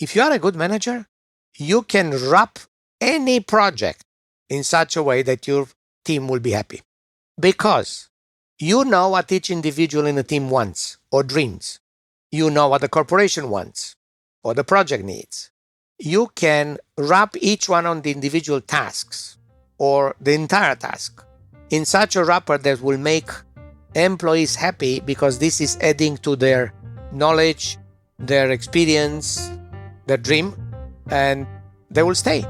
If you are a good manager, you can wrap any project in such a way that your team will be happy. Because you know what each individual in the team wants or dreams. You know what the corporation wants or the project needs. You can wrap each one on the individual tasks or the entire task in such a wrapper that will make employees happy, because this is adding to their knowledge, their experience, their dream, and they will stay.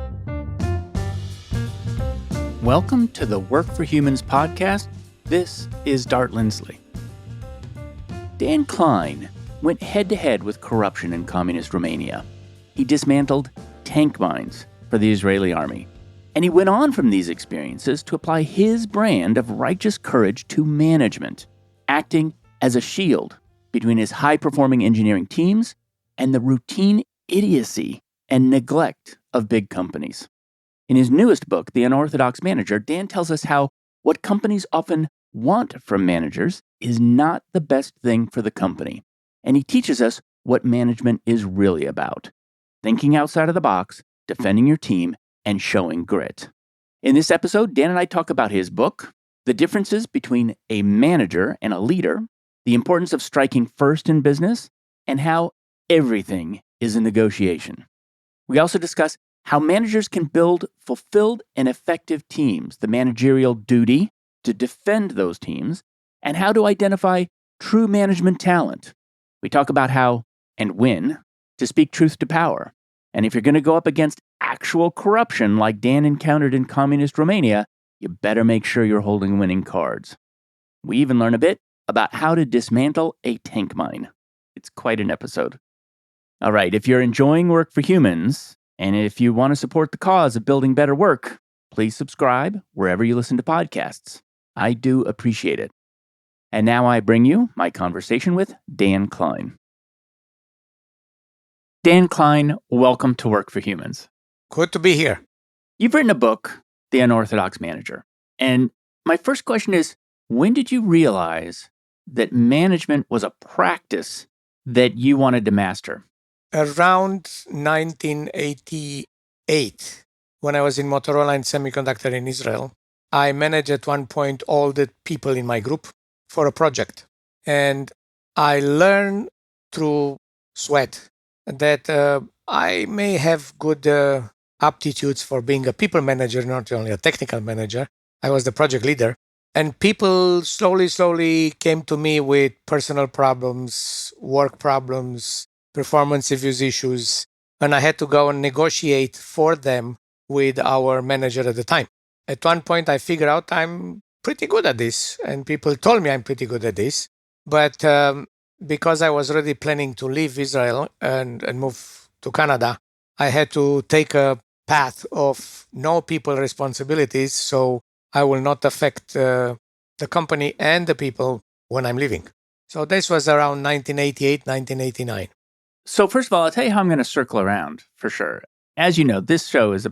Welcome to the Work for Humans podcast. This is Dart Lindsley. Dan Clein went head-to-head with corruption in communist Romania. He dismantled tank mines for the Israeli army. And he went on from these experiences to apply his brand of righteous courage to management, acting as a shield between his high-performing engineering teams and the routine idiocy and neglect of big companies. In his newest book, The Unorthodox Manager, Dan tells us how what companies often want from managers is not the best thing for the company. And he teaches us what management is really about: thinking outside of the box, defending your team, and showing grit. In this episode, Dan and I talk about his book, the differences between a manager and a leader, the importance of striking first in business, and how everything is a negotiation. We also discuss how managers can build fulfilled and effective teams, the managerial duty to defend those teams, and how to identify true management talent. We talk about how and when to speak truth to power. And if you're going to go up against actual corruption like Dan encountered in communist Romania, you better make sure you're holding winning cards. We even learn a bit about how to dismantle a tank mine. It's quite an episode. All right, if you're enjoying Work for Humans, and if you want to support the cause of building better work, please subscribe wherever you listen to podcasts. I do appreciate it. And now I bring you my conversation with Dan Clein. Dan Clein, welcome to Work for Humans. Good to be here. You've written a book, The Unorthodox Manager. And my first question is, when did you realize that management was a practice that you wanted to master? Around 1988, when I was in Motorola and Semiconductor in Israel, I managed at one point all the people in my group for a project. And I learned through sweat that I may have good aptitudes for being a people manager, not only a technical manager. I was the project leader. And people slowly came to me with personal problems, work problems, performance reviews issues, and I had to go and negotiate for them with our manager at the time. At one point, I figured out I'm pretty good at this, and people told me I'm pretty good at this. But because I was already planning to leave Israel and move to Canada, I had to take a path of no people responsibilities, so I will not affect the company and the people when I'm leaving. So this was around 1988, 1989. So first of all, I'll tell you how I'm going to circle around for sure. As you know, this show is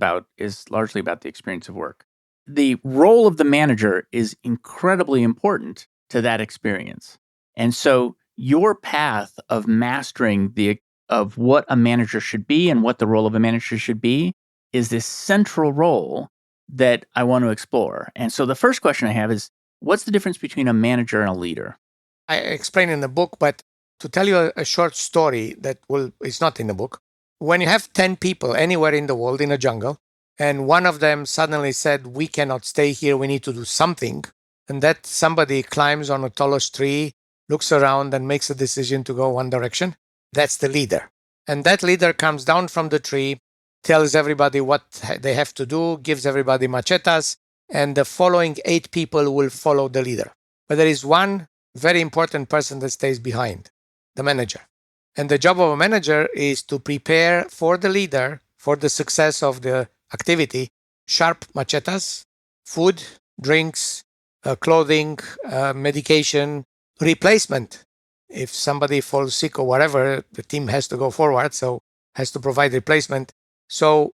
largely about the experience of work. The role of the manager is incredibly important to that experience. And so your path of mastering of what a manager should be and what the role of a manager should be is this central role that I want to explore. And so the first question I have is, what's the difference between a manager and a leader? I explain in the book, but to tell you a short story that is not in the book, when you have 10 people anywhere in the world in a jungle, and one of them suddenly said, we cannot stay here, we need to do something, and that somebody climbs on a tallest tree, looks around and makes a decision to go one direction, that's the leader. And that leader comes down from the tree, tells everybody what they have to do, gives everybody machetas, and the following 8 people will follow the leader. But there is one very important person that stays behind, the manager. And the job of a manager is to prepare for the leader, for the success of the activity, sharp machetas, food, drinks, clothing, medication, replacement. If somebody falls sick or whatever, the team has to go forward, so has to provide replacement. So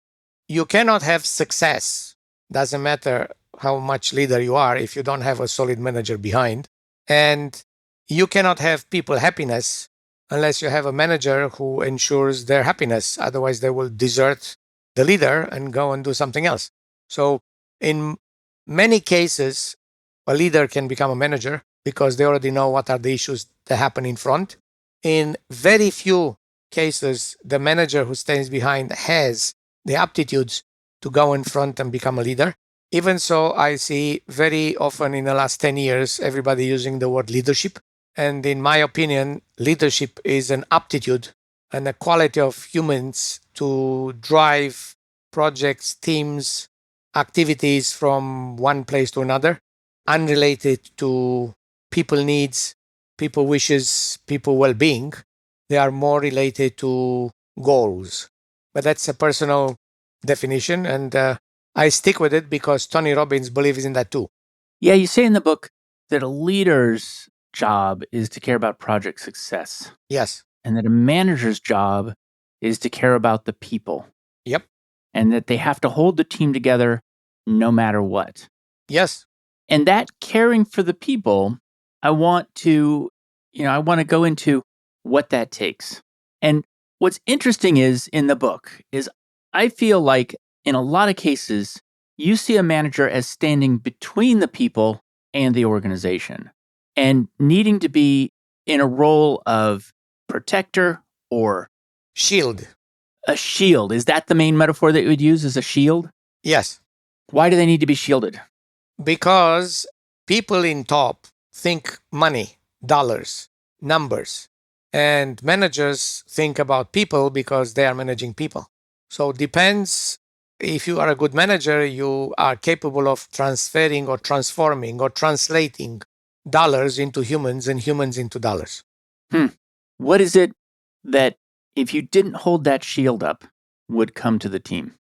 you cannot have success, doesn't matter how much leader you are, if you don't have a solid manager behind. And you cannot have people happiness unless you have a manager who ensures their happiness. Otherwise, they will desert the leader and go and do something else. So, in many cases, a leader can become a manager because they already know what are the issues that happen in front. In very few cases, the manager who stands behind has the aptitudes to go in front and become a leader. Even so, I see very often in the last 10 years, everybody using the word leadership. And in my opinion, leadership is an aptitude and a quality of humans to drive projects, teams, activities from one place to another, unrelated to people needs, people wishes, people well-being. They are more related to goals. But that's a personal definition, and I stick with it because Tony Robbins believes in that too. Yeah, you say in the book that a leader's job is to care about project success, Yes. and that a manager's job is to care about the people, Yep. and that they have to hold the team together no matter what. Yes. And that caring for the people, I want to go into what that takes. And what's interesting is in the book is I feel like in a lot of cases, you see a manager as standing between the people and the organization and needing to be in a role of protector or Shield. a shield. Is that the main metaphor that you would use, as a shield? Yes. Why do they need to be shielded? Because people in top think money, dollars, numbers, and managers think about people because they are managing people. So it depends. If you are a good manager, you are capable of transferring or transforming or translating dollars into humans and humans into dollars. What is it that, if you didn't hold that shield up, would come to the team?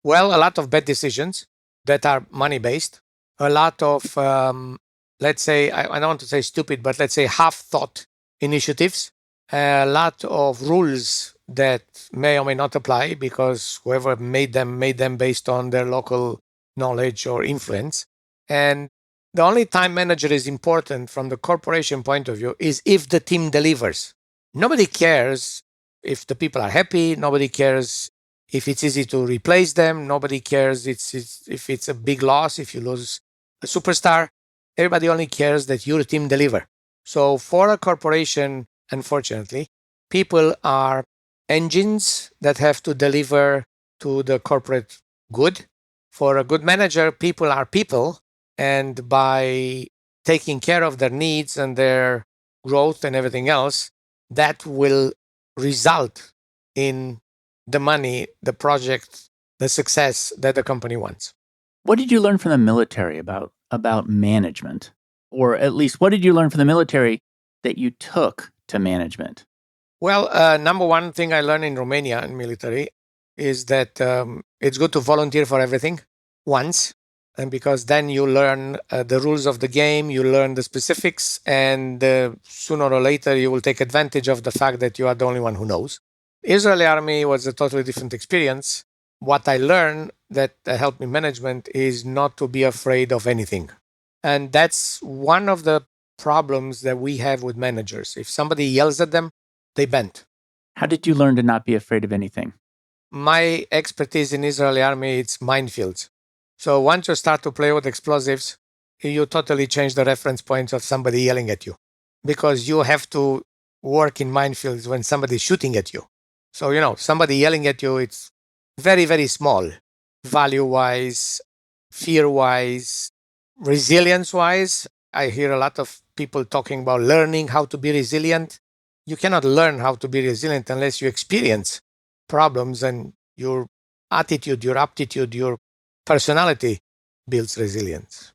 Well, a lot of bad decisions that are money based, a lot of, let's say, I don't want to say stupid, but let's say half thought initiatives, a lot of rules that may or may not apply because whoever made them based on their local knowledge or influence. And the only time manager is important from the corporation point of view is if the team delivers. Nobody cares if the people are happy. Nobody cares if it's easy to replace them. Nobody cares if it's a big loss, if you lose a superstar. Everybody only cares that your team deliver. So for a corporation, unfortunately, people are engines that have to deliver to the corporate good. For a good manager, people are people. And by taking care of their needs and their growth and everything else, that will result in the money, the project, the success that the company wants. What did you learn from the military about management? Or at least, what did you learn from the military that you took to management? Well, number one thing I learned in Romania in military is that it's good to volunteer for everything once. And because then you learn the rules of the game, you learn the specifics, and sooner or later you will take advantage of the fact that you are the only one who knows. Israeli army was a totally different experience. What I learned that helped me management is not to be afraid of anything. And that's one of the problems that we have with managers. If somebody yells at them, they bend. How did you learn to not be afraid of anything? My expertise in Israeli army, it's minefields. So once you start to play with explosives, you totally change the reference points of somebody yelling at you because you have to work in minefields when somebody's shooting at you. So, somebody yelling at you, it's very, very small, value-wise, fear-wise, resilience-wise. I hear a lot of people talking about learning how to be resilient. You cannot learn how to be resilient unless you experience problems, and your attitude, your aptitude, your personality builds resilience.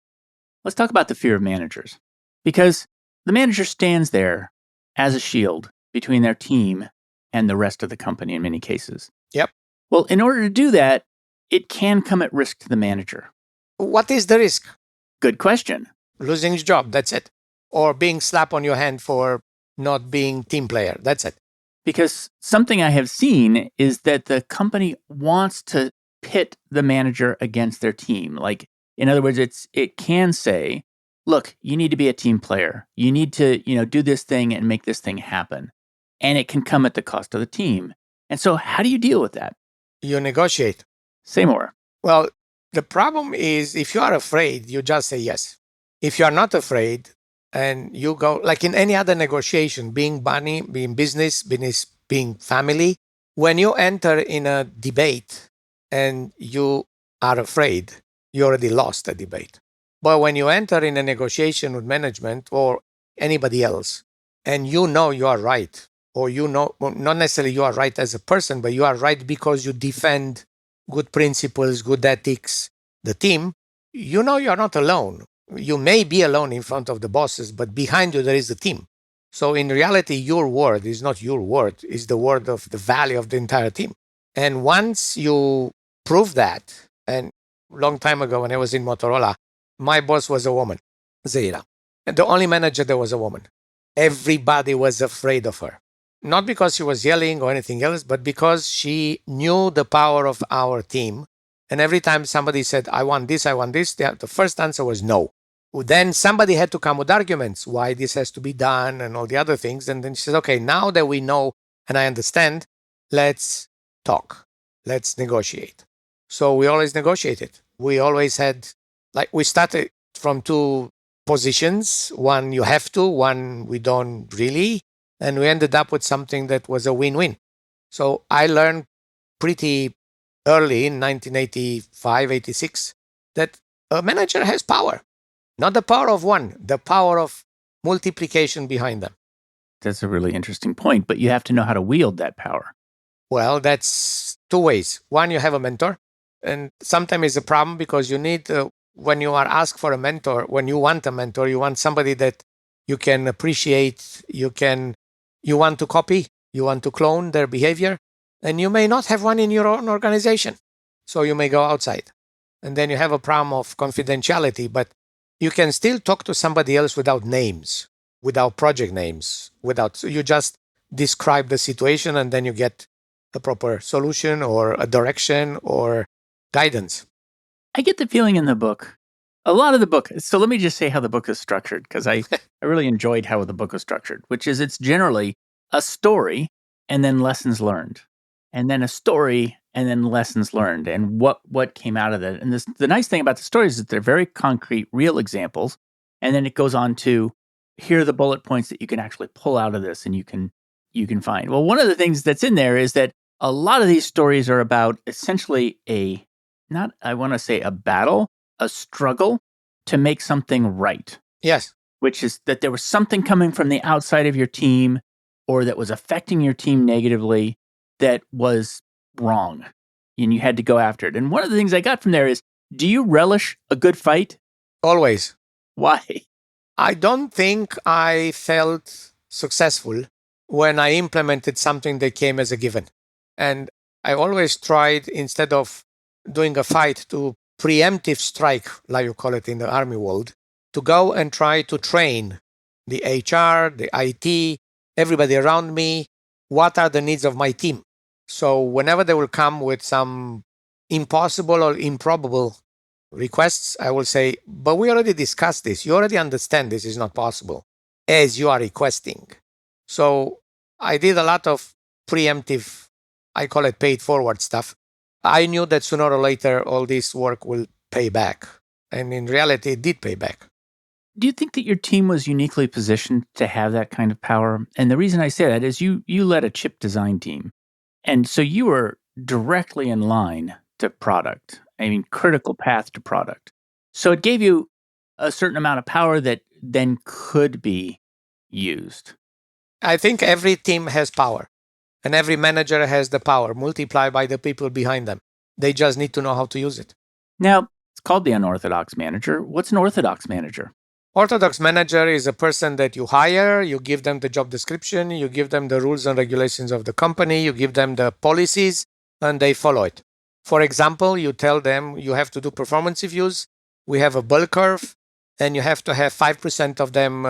Let's talk about the fear of managers. Because the manager stands there as a shield between their team and the rest of the company in many cases. Yep. Well, in order to do that, it can come at risk to the manager. What is the risk? Good question. Losing his job, that's it. Or being slapped on your hand for not being team player, that's it. Because something I have seen is that the company wants to pit the manager against their team. Like, in other words, it can say, look, you need to be a team player. You need to, do this thing and make this thing happen. and it can come at the cost of the team. And so how do you deal with that? You negotiate. Say more. Well, the problem is if you are afraid, you just say yes. If you are not afraid and you go, like in any other negotiation, being money, being business, being family, when you enter in a debate and you are afraid, you already lost the debate. But when you enter in a negotiation with management or anybody else, and you know you are right, or you know, well, not necessarily you are right as a person, but you are right because you defend good principles, good ethics, the team, you know you're not alone. You may be alone in front of the bosses, but behind you there is the team. So in reality, your word is not your word, it's the word of the value of the entire team. And once you prove that, and long time ago when I was in Motorola, my boss was a woman, Zaira. And the only manager there was a woman. Everybody was afraid of her. Not because she was yelling or anything else, but because she knew the power of our team. And every time somebody said, I want this, the first answer was no. Then somebody had to come with arguments why this has to be done and all the other things. And then she said, okay, now that we know and I understand, let's talk. Let's negotiate. So we always negotiated. We always had, like, we started from two positions. One you have to, one we don't really. And we ended up with something that was a win-win. So I learned pretty early in 1985, 86, that a manager has power. Not the power of one, the power of multiplication behind them. That's a really interesting point, but you have to know how to wield that power. Well, that's two ways. One, you have a mentor, and sometimes it's a problem because you need, when you are asked for a mentor, when you want a mentor, you want somebody that you can appreciate, you want to copy, you want to clone their behavior, and you may not have one in your own organization. So you may go outside. And then you have a problem of confidentiality, but you can still talk to somebody else without names, without project names, so you just describe the situation and then you get a proper solution or a direction or guidance. I get the feeling in the book, a lot of the book. So let me just say how the book is structured, because I really enjoyed how the book was structured, which is it's generally a story and then lessons learned, and then a story and then lessons learned, and what came out of that. And the nice thing about the stories is that they're very concrete, real examples, and then it goes on to here are the bullet points that you can actually pull out of this, and you can find. Well, one of the things that's in there is that a lot of these stories are about essentially a battle, a struggle to make something right. Yes. Which is that there was something coming from the outside of your team or that was affecting your team negatively that was wrong, and you had to go after it. And one of the things I got from there is, do you relish a good fight? Always. Why? I don't think I felt successful when I implemented something that came as a given. And I always tried, instead of doing a fight, to preemptive strike, like you call it in the army world, to go and try to train the HR, the IT, everybody around me, what are the needs of my team. So whenever they will come with some impossible or improbable requests, I will say, but we already discussed this. You already understand this is not possible, as you are requesting. So I did a lot of preemptive, I call it paid forward stuff. I knew that sooner or later all this work will pay back. And in reality, it did pay back. Do you think that your team was uniquely positioned to have that kind of power? And the reason I say that is you led a chip design team. And so you were directly in line to product. I mean, critical path to product. So it gave you a certain amount of power that then could be used. I think every team has power, and every manager has the power multiplied by the people behind them. They just need to know how to use it. Now, it's called the Unorthodox Manager. What's an Orthodox Manager? Orthodox manager is a person that you hire, you give them the job description, you give them the rules and regulations of the company, you give them the policies, and they follow it. For example, you tell them you have to do performance reviews, we have a bell curve, and you have to have 5% of them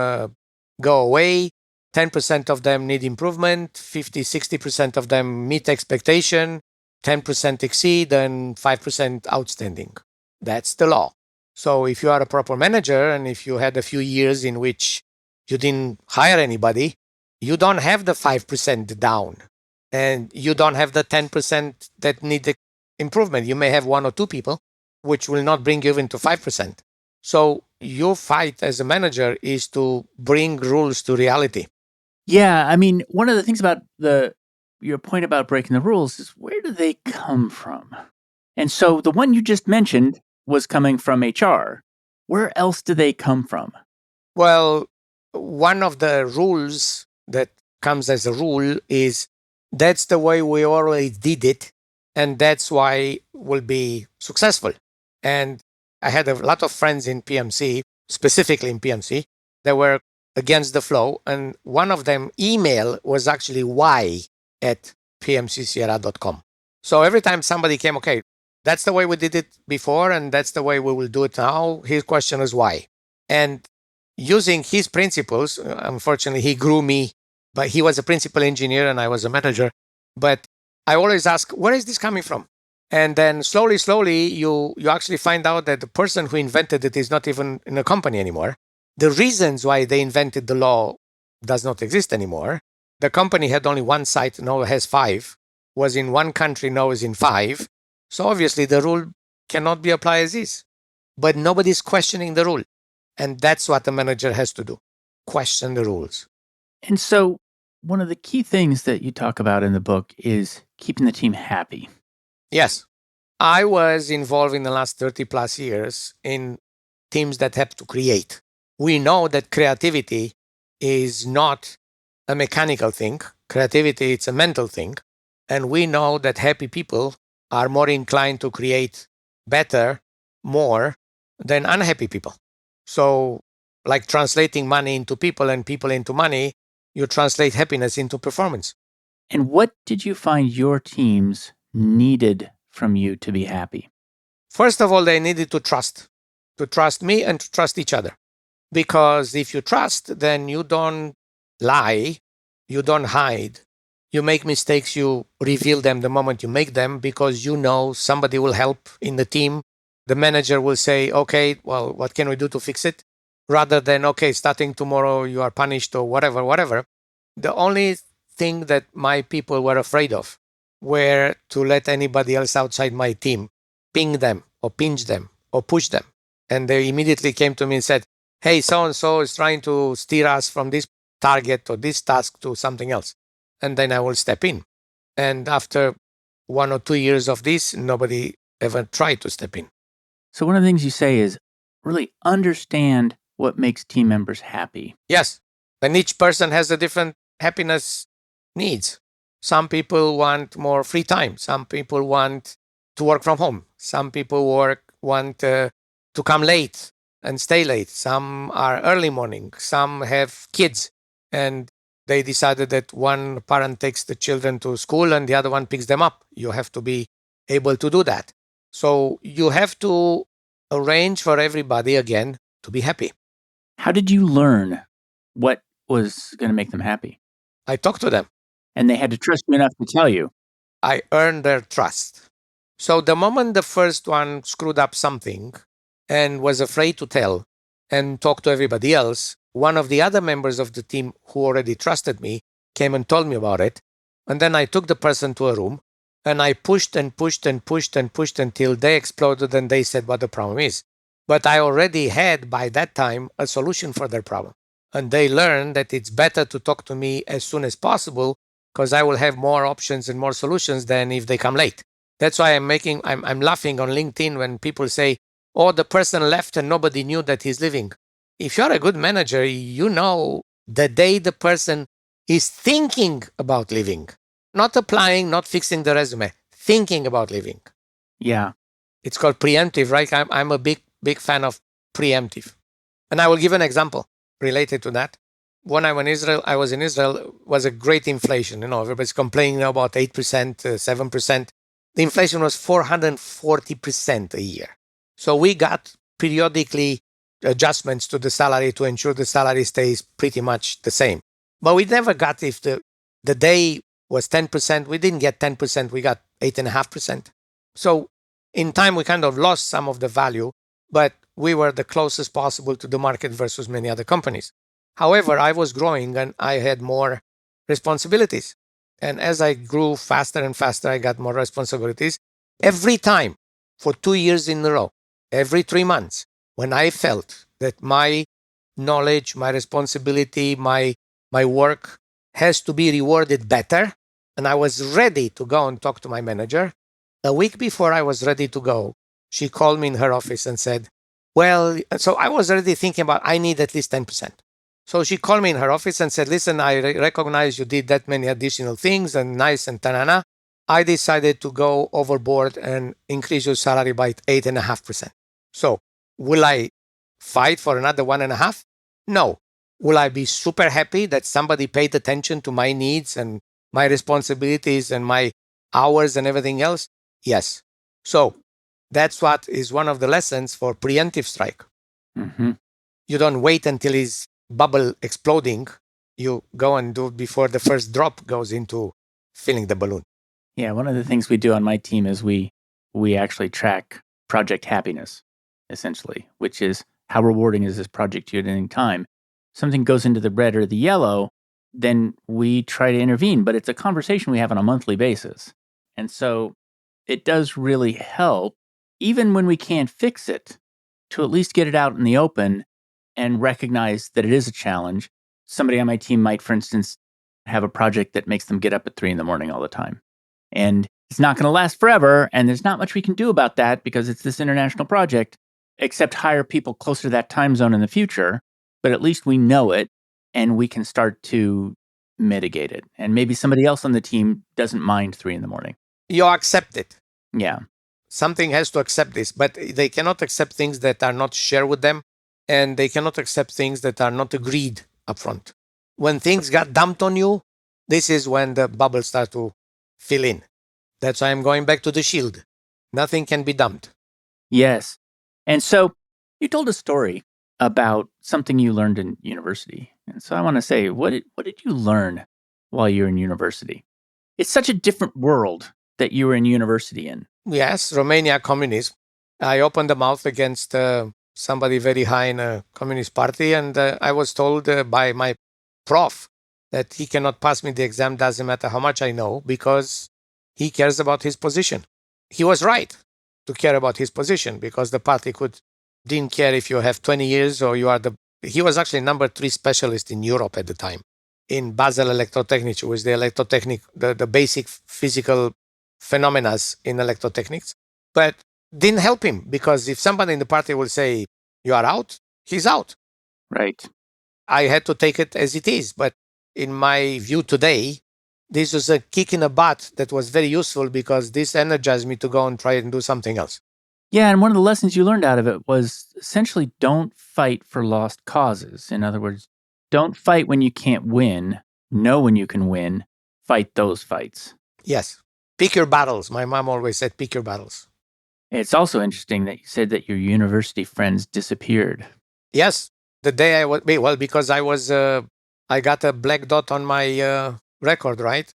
go away, 10% of them need improvement, 50-60% of them meet expectation, 10% exceed, and 5% outstanding. That's the law. So if you are a proper manager and if you had a few years in which you didn't hire anybody, you don't have the 5% down, and you don't have the 10% that need the improvement. You may have one or two people, which will not bring you even to 5%. So your fight as a manager is to bring rules to reality. Yeah, I mean, one of the things about your point about breaking the rules is, where do they come from? And so the one you just mentioned was coming from HR. Where else do they come from? Well, one of the rules that comes as a rule is that's the way we always did it, and that's why we'll be successful. And I had a lot of friends in PMC, specifically in PMC, that were against the flow. And one of them email was actually why at pmcsierra.com. So every time somebody came, okay, that's the way we did it before, and that's the way we will do it now. His question is why. And using his principles, unfortunately, he grew me, but he was a principal engineer and I was a manager. But I always ask, where is this coming from? And then slowly, you actually find out that the person who invented it is not even in a company anymore. The reasons why they invented the law does not exist anymore. The company had only one site, now it has 5. Was in one country, now is in 5. So obviously the rule cannot be applied as is. But nobody's questioning the rule. And that's what the manager has to do. Question the rules. And so one of the key things that you talk about in the book is keeping the team happy. Yes. I was involved in the last 30 plus years in teams that have to create. We know that creativity is not a mechanical thing. Creativity, it's a mental thing. And we know that happy people are more inclined to create better, more than unhappy people. So, like translating money into people and people into money, you translate happiness into performance. And what did you find your teams needed from you to be happy? First of all, they needed to trust me and to trust each other. Because if you trust, then you don't lie, you don't hide. You make mistakes, you reveal them the moment you make them because you know somebody will help in the team. The manager will say, okay, well, what can we do to fix it? Rather than, okay, starting tomorrow, you are punished or whatever. The only thing that my people were afraid of were to let anybody else outside my team ping them or pinch them or push them. And they immediately came to me and said, hey, so-and-so is trying to steer us from this target or this task to something else. And then I will step in. And after 1 or 2 years of this, nobody ever tried to step in. So one of the things you say is really understand what makes team members happy. Yes. And each person has a different happiness needs. Some people want more free time. Some people want to work from home. Some people want to come late and stay late. Some are early morning. Some have kids. And they decided that one parent takes the children to school and the other one picks them up. You have to be able to do that. So you have to arrange for everybody again to be happy. How did you learn what was going to make them happy? I talked to them. And they had to trust you enough to tell you. I earned their trust. So the moment the first one screwed up something and was afraid to tell and talk to everybody else, one of the other members of the team who already trusted me came and told me about it. And then I took the person to a room and I pushed until they exploded and they said what the problem is. But I already had by that time a solution for their problem. And they learned that it's better to talk to me as soon as possible because I will have more options and more solutions than if they come late. That's why I'm laughing on LinkedIn when people say, oh, the person left and nobody knew that he's leaving. If you're a good manager, you know the day the person is thinking about leaving, not applying, not fixing the resume, thinking about leaving. Yeah. It's called preemptive, right? I'm a big fan of preemptive. And I will give an example related to that. When I was in Israel, was a great inflation. Everybody's complaining about 8%, 7%. The inflation was 440% a year. So we got periodically adjustments to the salary to ensure the salary stays pretty much the same. But we never got, if the day was 10%, we didn't get 10%, we got 8.5%. So in time, we kind of lost some of the value, but we were the closest possible to the market versus many other companies. However, I was growing and I had more responsibilities. And as I grew faster and faster, I got more responsibilities. Every time for 2 years in a row, every 3 months, when I felt that my knowledge, my responsibility, my work has to be rewarded better, and I was ready to go and talk to my manager, a week before I was ready to go, she called me in her office and said, well, so I was already thinking about I need at least 10%. So she called me in her office and said, listen, I recognize you did that many additional things and nice and tanana. I decided to go overboard and increase your salary by 8.5%. So will I fight for another 1.5%? No. Will I be super happy that somebody paid attention to my needs and my responsibilities and my hours and everything else? Yes. So that's what is one of the lessons for preemptive strike. Mm-hmm. You don't wait until his bubble exploding. You go and do it before the first drop goes into filling the balloon. Yeah, one of the things we do on my team is we actually track project happiness, essentially, which is how rewarding is this project to you at any time. Something goes into the red or the yellow, then we try to intervene, but it's a conversation we have on a monthly basis. And so it does really help, even when we can't fix it, to at least get it out in the open and recognize that it is a challenge. Somebody on my team might, for instance, have a project that makes them get up at 3 a.m. all the time. And it's not going to last forever. And there's not much we can do about that because it's this international project, except hire people closer to that time zone in the future. But at least we know it and we can start to mitigate it. And maybe somebody else on the team doesn't mind 3 a.m. You accept it. Yeah. Something has to accept this, but they cannot accept things that are not shared with them, and they cannot accept things that are not agreed upfront. When things got dumped on you, this is when the bubbles start to fill in. That's why I'm going back to the shield. Nothing can be dumped. Yes. And so you told a story about something you learned in university. And so I want to say, what did you learn while you were in university? It's such a different world that you were in university in. Yes, Romania communism. I opened the mouth against somebody very high in a communist party, and I was told by my prof that he cannot pass me the exam, doesn't matter how much I know, because he cares about his position. He was right to care about his position because the party didn't care if you have 20 years or you are he was actually number 3 specialist in Europe at the time in Basel Electrotechnics, which was the basic physical phenomena in electrotechnics, but didn't help him because if somebody in the party will say, you are out, he's out. Right. I had to take it as it is. But in my view today, this was a kick in the butt that was very useful because this energized me to go and try and do something else. Yeah, and one of the lessons you learned out of it was essentially don't fight for lost causes. In other words, don't fight when you can't win. Know when you can win. Fight those fights. Yes. Pick your battles. My mom always said, pick your battles. It's also interesting that you said that your university friends disappeared. Yes. The day I was, well, because I got a black dot on my record, right?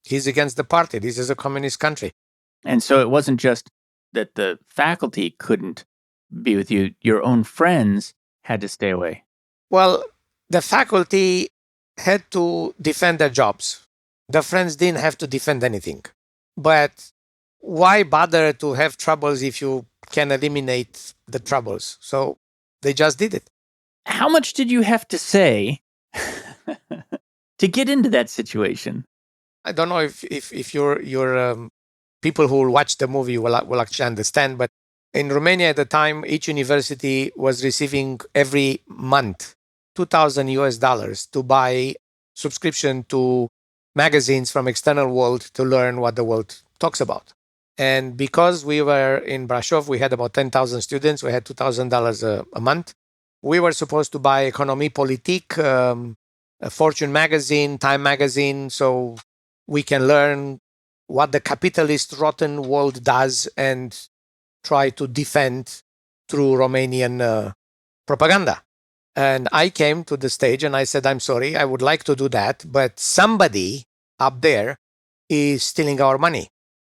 He's against the party. This is a communist country. And so it wasn't just that the faculty couldn't be with you. Your own friends had to stay away. Well, the faculty had to defend their jobs. The friends didn't have to defend anything. But why bother to have troubles if you can eliminate the troubles? So they just did it. How much did you have to say to get into that situation? I don't know if your people who will watch the movie will actually understand, but in Romania at the time, each university was receiving every month $2,000 to buy subscription to magazines from external world to learn what the world talks about. And because we were in Brașov, we had about 10,000 students. We had $2,000 a month. We were supposed to buy Economie Politique, a Fortune magazine, Time magazine, so we can learn what the capitalist rotten world does and try to defend through Romanian propaganda. And I came to the stage and I said, I'm sorry, I would like to do that, but somebody up there is stealing our money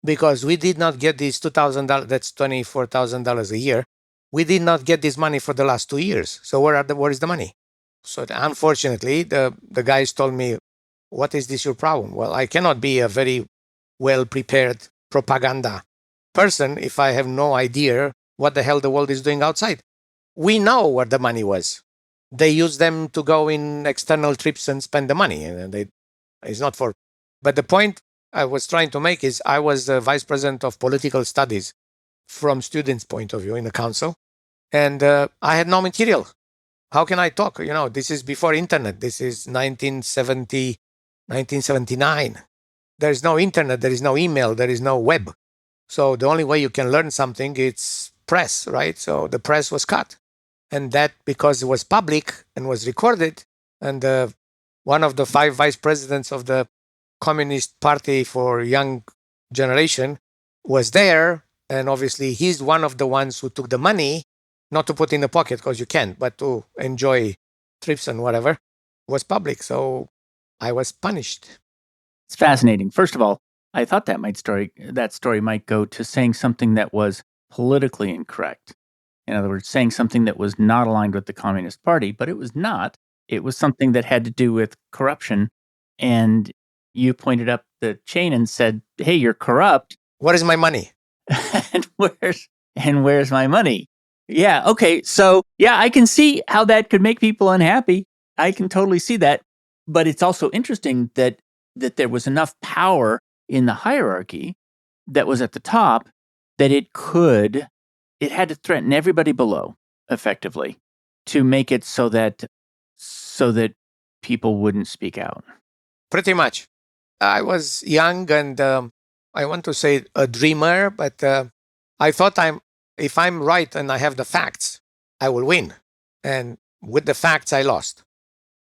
because we did not get this $2,000, that's $24,000 a year. We did not get this money for the last 2 years. So where is the money? So unfortunately, the guys told me, what is this your problem? Well, I cannot be a very well-prepared propaganda person if I have no idea what the hell the world is doing outside. We know where the money was. They use them to go in external trips and spend the money. And it's not for. But the point I was trying to make is I was the vice president of political studies from students' point of view in the council, and I had no material. How can I talk? This is before internet. This is 1970, 1979. There is no internet. There is no email. There is no web. So the only way you can learn something is press, right? So the press was cut. And that because it was public and was recorded, and one of the 5 vice presidents of the Communist Party for Young Generation was there, and obviously he's one of the ones who took the money, not to put in the pocket because you can't, but to enjoy trips and whatever, was public. So I was punished. It's fascinating. First of all, I thought that story might go to saying something that was politically incorrect. In other words, saying something that was not aligned with the Communist Party, but it was not. It was something that had to do with corruption. And you pointed up the chain and said, hey, you're corrupt. What is my money? and where's my money? Yeah, okay. So, yeah, I can see how that could make people unhappy. I can totally see that. But it's also interesting that there was enough power in the hierarchy that was at the top that it had to threaten everybody below, effectively, to make it so that people wouldn't speak out. Pretty much. I was young and I want to say a dreamer, but I thought if I'm right and I have the facts, I will win. And with the facts, I lost.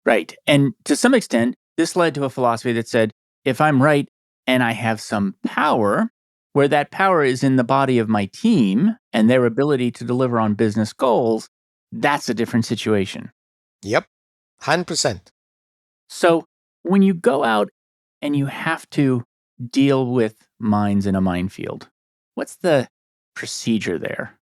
Right. And to some extent, this led to a philosophy that said, if I'm right and I have some power, where that power is in the body of my team and their ability to deliver on business goals, that's a different situation. Yep, 100%. So when you go out and you have to deal with mines in a minefield, what's the procedure there?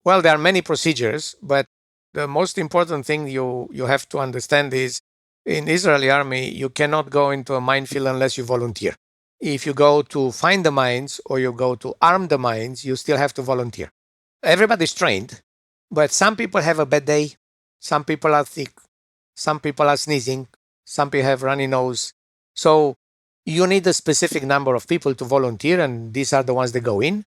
Well, there are many procedures, but the most important thing you have to understand is in Israeli army, you cannot go into a minefield unless you volunteer. If you go to find the mines or you go to arm the mines, you still have to volunteer. Everybody's trained, but some people have a bad day. Some people are sick. Some people are sneezing. Some people have runny nose. So you need a specific number of people to volunteer, and these are the ones that go in.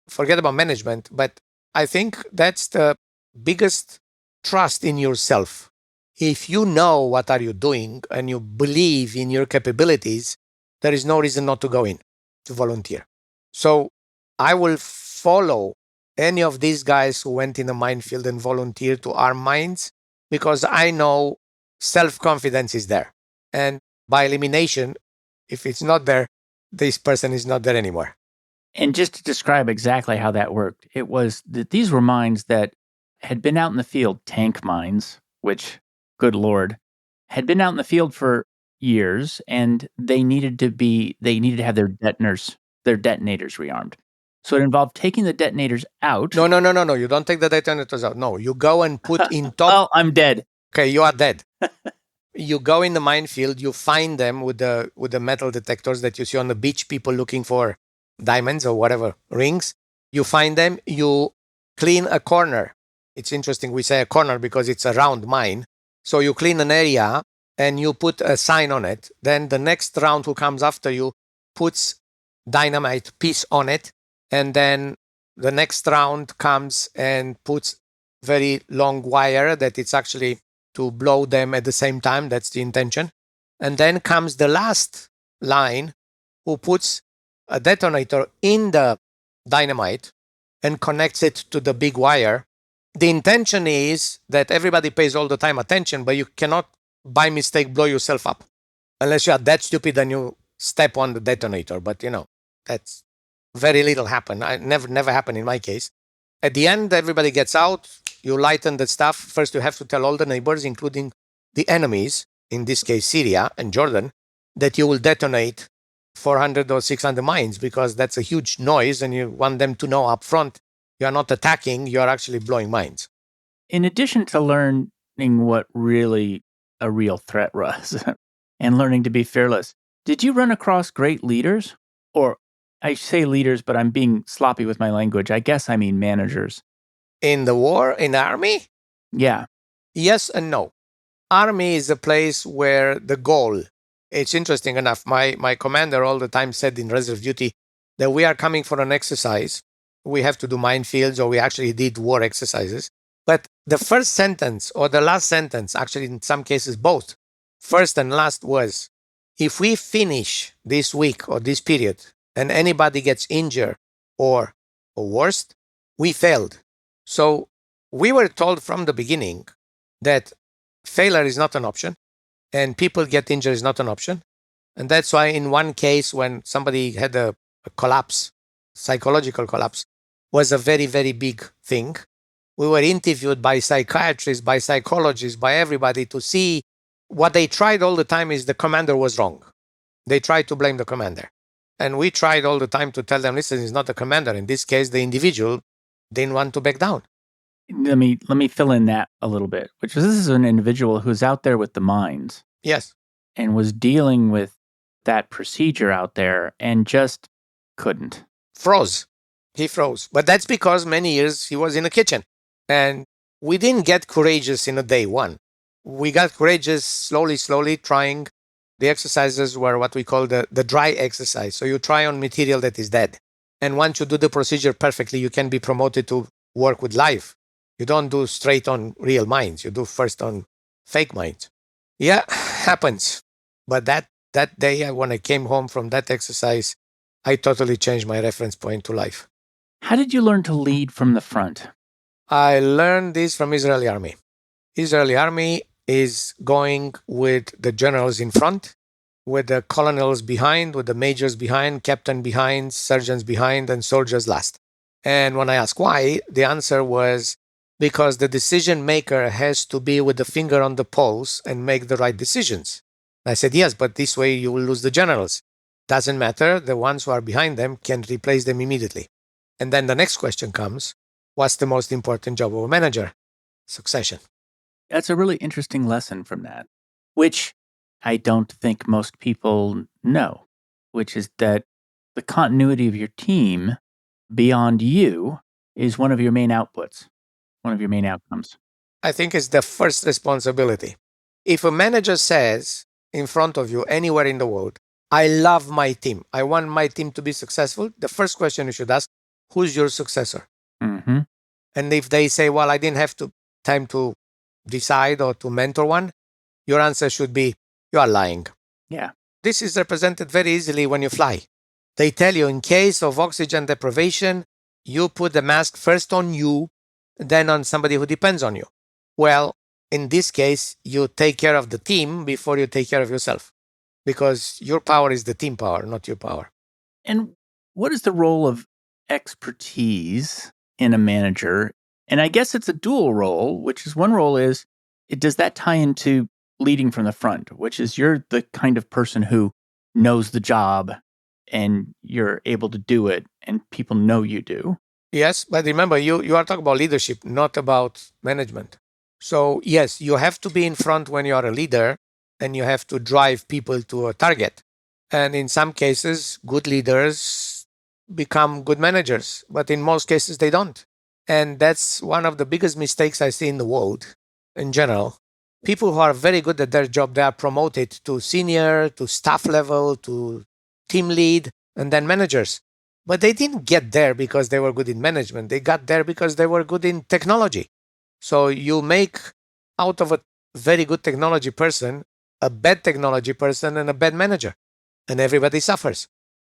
Forget about management, but I think that's the biggest trust in yourself. If you know what are you doing and you believe in your capabilities, there is no reason not to go in to volunteer. So I will follow any of these guys who went in a minefield and volunteered to arm mines because I know self-confidence is there. And by elimination, if it's not there, this person is not there anymore. And just to describe exactly how that worked, it was that these were mines that had been out in the field, tank mines, which, good Lord, had been out in the field for years, and they needed to have their detonators rearmed. So it involved taking the detonators out. No. You don't take the detonators out. No, you go and put in top. Oh, I'm dead. Okay, you are dead. You go in the minefield, you find them with the metal detectors that you see on the beach, people looking for diamonds or whatever, rings. You find them, you clean a corner. It's interesting we say a corner because it's a round mine. So you clean an area and you put a sign on it. Then the next round who comes after you puts dynamite piece on it. And then the next round comes and puts very long wire that it's actually to blow them at the same time. That's the intention. And then comes the last line who puts a detonator in the dynamite and connects it to the big wire. The intention is that everybody pays all the time attention, but you cannot by mistake blow yourself up unless you are that stupid and you step on the detonator. But that's very little happen. Never happened in my case. At the end, everybody gets out. You lighten the stuff. First, you have to tell all the neighbors, including the enemies, in this case, Syria and Jordan, that you will detonate 400 or 600 mines because that's a huge noise and you want them to know up front you are not attacking, you are actually blowing mines. In addition to learning what really a real threat was, and learning to be fearless. Did you run across great leaders? Or I say leaders, but I'm being sloppy with my language. I guess I mean managers. In the war, in the army? Yeah. Yes and no. Army is a place where the goal, it's interesting enough. My commander all the time said in reserve duty that we are coming for an exercise. We have to do minefields, or we actually did war exercises. But the first sentence or the last sentence, actually in some cases both, first and last, was, if we finish this week or this period and anybody gets injured or worst, we failed. So we were told from the beginning that failure is not an option and people get injured is not an option. And that's why in one case when somebody had a collapse, psychological collapse, was a very, very big thing. We were interviewed by psychiatrists, by psychologists, by everybody to see. What they tried all the time is the commander was wrong. They tried to blame the commander. And we tried all the time to tell them, listen, it's not the commander. In this case, the individual didn't want to back down. Let me fill in that a little bit, which is this is an individual who's out there with the mines. Yes. And was dealing with that procedure out there and just couldn't. Froze. He froze. But that's because many years he was in the kitchen. And we didn't get courageous in a day one. We got courageous slowly, trying. The exercises were what we call the dry exercise. So you try on material that is dead. And once you do the procedure perfectly, you can be promoted to work with live. You don't do straight on real mines. You do first on fake mines. Yeah, happens. But that day, when I came home from that exercise, I totally changed my reference point to life. How did you learn to lead from the front? I learned this from Israeli army. Israeli army is going with the generals in front, with the colonels behind, with the majors behind, captain behind, sergeants behind, and soldiers last. And when I asked why, the answer was because the decision maker has to be with the finger on the pulse and make the right decisions. I said, yes, but this way you will lose the generals. Doesn't matter. The ones who are behind them can replace them immediately. And then the next question comes, what's the most important job of a manager? Succession. That's a really interesting lesson from that, which I don't think most people know, which is that the continuity of your team beyond you is one of your main outputs, one of your main outcomes. I think it's the first responsibility. If a manager says in front of you anywhere in the world, I love my team, I want my team to be successful, the first question you should ask, who's your successor? Mm-hmm. And if they say, well, I didn't have time to decide or to mentor one, your answer should be, you are lying. Yeah. This is represented very easily when you fly. They tell you in case of oxygen deprivation, you put the mask first on you, then on somebody who depends on you. Well, in this case, you take care of the team before you take care of yourself, because your power is the team power, not your power. And what is the role of expertise in a manager? And I guess it's a dual role, which is one role is, does that tie into leading from the front, which is you're the kind of person who knows the job and you're able to do it and people know you do. Yes, but remember, you are talking about leadership, not about management. So yes, you have to be in front when you are a leader and you have to drive people to a target. And in some cases, good leaders become good managers, but in most cases they don't. And that's one of the biggest mistakes I see in the world in general. People who are very good at their job, they are promoted to senior, to staff level, to team lead, and then managers. But they didn't get there because they were good in management. They got there because they were good in technology. So you make out of a very good technology person, a bad technology person and a bad manager. And everybody suffers.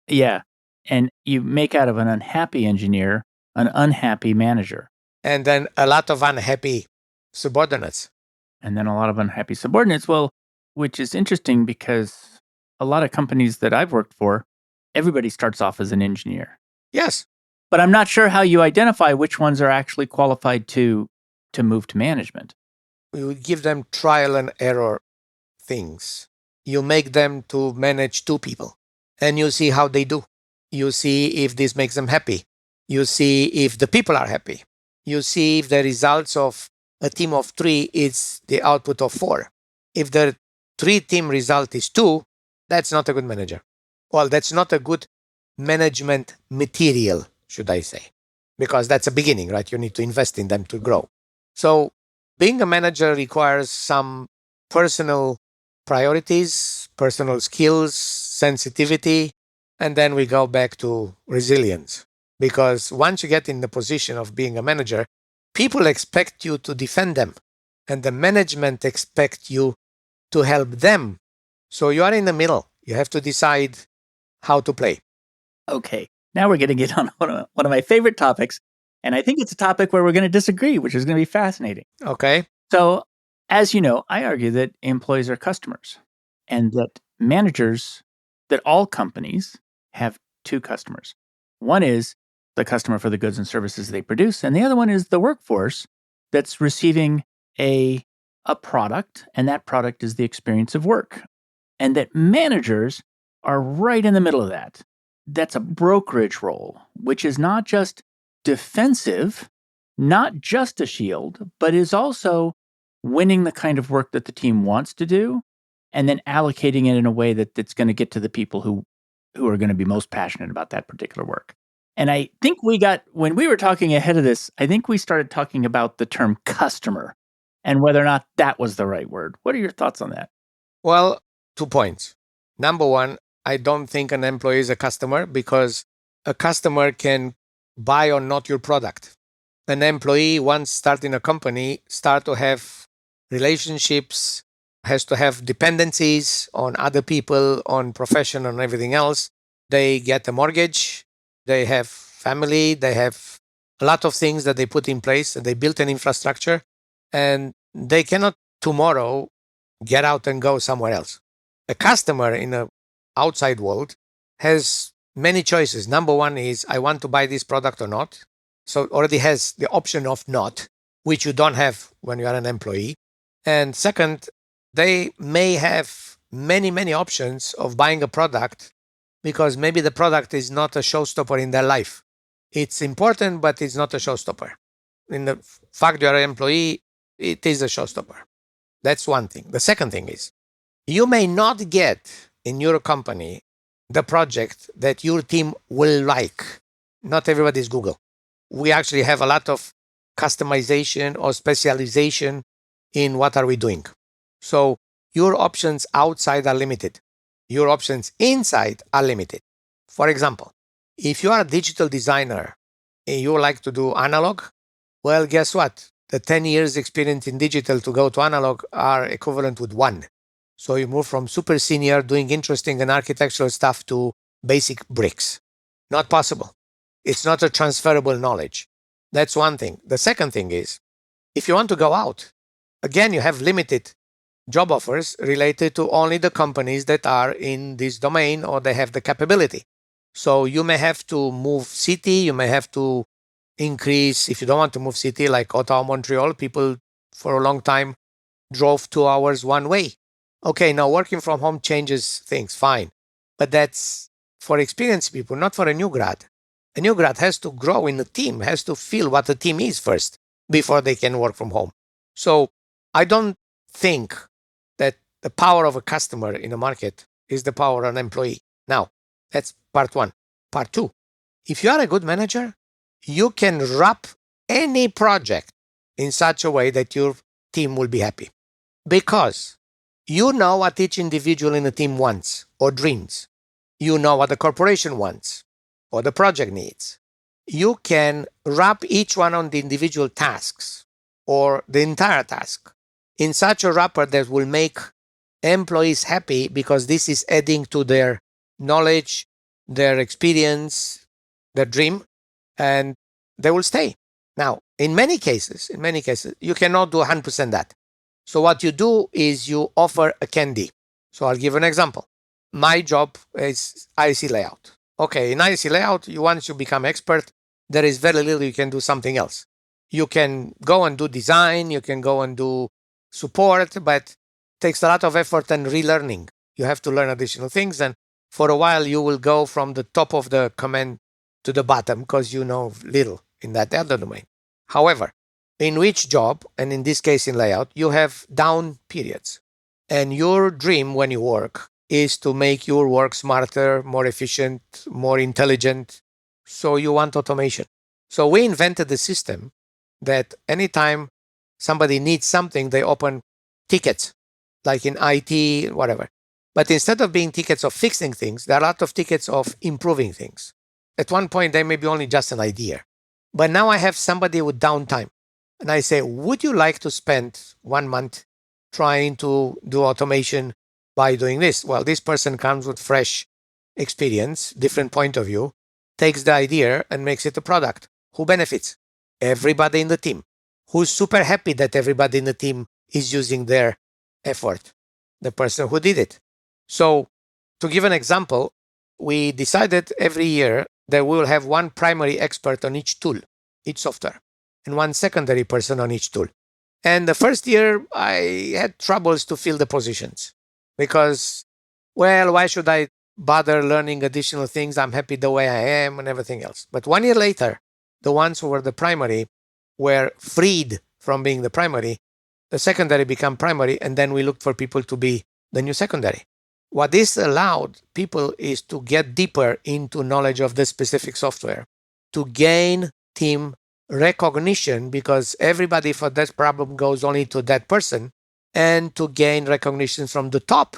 Yeah. And you make out of an unhappy engineer an unhappy manager. And then a lot of unhappy subordinates. And then a lot of unhappy subordinates. Well, which is interesting because a lot of companies that I've worked for, everybody starts off as an engineer. Yes. But I'm not sure how you identify which ones are actually qualified to move to management. You give them trial and error things. You make them to manage two people and you see how they do. You see if this makes them happy. You see if the people are happy. You see if the results of a team of 3 is the output of 4. If the 3-team result is 2, that's not a good manager. Well, that's not a good management material, should I say, because that's a beginning, right? You need to invest in them to grow. So being a manager requires some personal priorities, personal skills, sensitivity, and then we go back to resilience. Because once you get in the position of being a manager, people expect you to defend them, and the management expect you to help them. So you are in the middle. You have to decide how to play. Okay, now we're going to get on one of my favorite topics, and I think it's a topic where we're going to disagree, which is going to be fascinating. Okay. So, as you know, I argue that employees are customers, and that managers, that all companies have two customers. One is the customer for the goods and services they produce, and the other one is the workforce that's receiving a product, and that product is the experience of work. And that managers are right in the middle of that. That's a brokerage role, which is not just defensive, not just a shield, but is also winning the kind of work that the team wants to do, and then allocating it in a way that's going to get to the people who are going to be most passionate about that particular work. And I think when we were talking ahead of this, I think we started talking about the term customer and whether or not that was the right word. What are your thoughts on that? Well, 2 points. Number one, I don't think an employee is a customer because a customer can buy or not your product. An employee, once starting a company, start to have relationships, has to have dependencies on other people, on profession, on everything else. They get a mortgage, they have family, they have a lot of things that they put in place, and they built an infrastructure, and they cannot tomorrow get out and go somewhere else. A customer in an outside world has many choices. Number one is, I want to buy this product or not. So it already has the option of not, which you don't have when you are an employee. And second, they may have many, many options of buying a product because maybe the product is not a showstopper in their life. It's important, but it's not a showstopper. In the fact you're an employee, it is a showstopper. That's one thing. The second thing is, you may not get in your company the project that your team will like. Not everybody is Google. We actually have a lot of customization or specialization in what are we doing. So your options outside are limited. Your options inside are limited. For example, if you are a digital designer and you like to do analog, well, guess what? The 10 years experience in digital to go to analog are equivalent with 1. So you move from super senior doing interesting and architectural stuff to basic bricks. Not possible. It's not a transferable knowledge. That's one thing. The second thing is, if you want to go out, again, you have limited job offers related to only the companies that are in this domain or they have the capability. So you may have to move city, you may have to increase, if you don't want to move city like Ottawa, Montreal, people for a long time drove 2 hours one way. Okay, now working from home changes things, fine. But that's for experienced people, not for a new grad. A new grad has to grow in a team, has to feel what the team is first before they can work from home. So I don't think that the power of a customer in a market is the power of an employee. Now, that's part one. Part two, if you are a good manager, you can wrap any project in such a way that your team will be happy. Because you know what each individual in the team wants or dreams. You know what the corporation wants or the project needs. You can wrap each one on the individual tasks or the entire task in such a wrapper that will make employees happy because this is adding to their knowledge, their experience, their dream, and they will stay. Now, in many cases, you cannot do 100% that. So what you do is you offer a candy. So I'll give an example. My job is IC layout. Okay, in IC layout, once you become expert, there is very little you can do something else. You can go and do design, you can go and do support, but it takes a lot of effort and relearning. You have to learn additional things, and for a while you will go from the top of the command to the bottom because you know little in that other domain. However, in which job, and in this case in layout, you have down periods. And your dream when you work is to make your work smarter, more efficient, more intelligent. So you want automation. So we invented the system that anytime somebody needs something, they open tickets, like in IT, whatever. But instead of being tickets of fixing things, there are a lot of tickets of improving things. At one point, they may be only just an idea. But now I have somebody with downtime. And I say, would you like to spend 1 month trying to do automation by doing this? Well, this person comes with fresh experience, different point of view, takes the idea and makes it a product. Who benefits? Everybody in the team. Who's super happy that everybody in the team is using their effort? The person who did it. So, to give an example, we decided every year that we will have one primary expert on each tool, each software, and one secondary person on each tool. And the first year, I had troubles to fill the positions because, well, why should I bother learning additional things? I'm happy the way I am and everything else. But 1 year later, the ones who were the primary were freed from being the primary. The secondary became primary, and then we looked for people to be the new secondary. What this allowed people is to get deeper into knowledge of the specific software, to gain team recognition because everybody for that problem goes only to that person, and to gain recognition from the top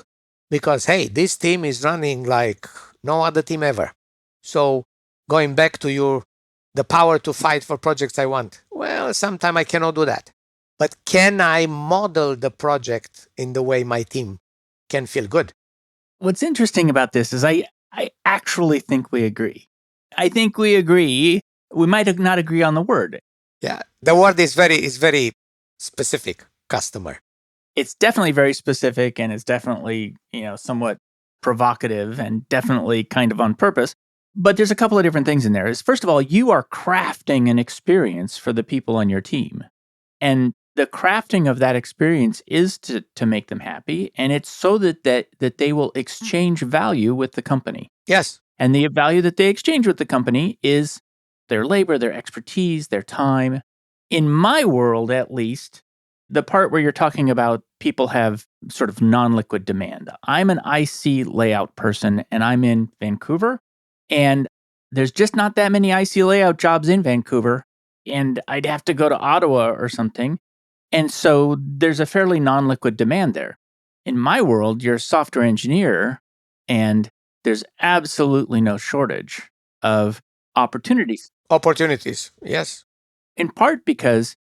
because, hey, this team is running like no other team ever. So going back to the power to fight for projects I want. Well, sometimes I cannot do that. But can I model the project in the way my team can feel good? What's interesting about this is I actually think we agree. I think we agree. We might not agree on the word. Yeah, the word is very specific, customer. It's definitely very specific, and it's definitely, somewhat provocative and definitely kind of on purpose. But there's a couple of different things in there. First of all, you are crafting an experience for the people on your team. And the crafting of that experience is to make them happy, and it's so that they will exchange value with the company. Yes. And the value that they exchange with the company is their labor, their expertise, their time. In my world, at least, the part where you're talking about people have sort of non-liquid demand. I'm an IC layout person, and I'm in Vancouver, and there's just not that many IC layout jobs in Vancouver, and I'd have to go to Ottawa or something. And so there's a fairly non-liquid demand there. In my world, you're a software engineer, and there's absolutely no shortage of opportunities. Opportunities, yes. In part because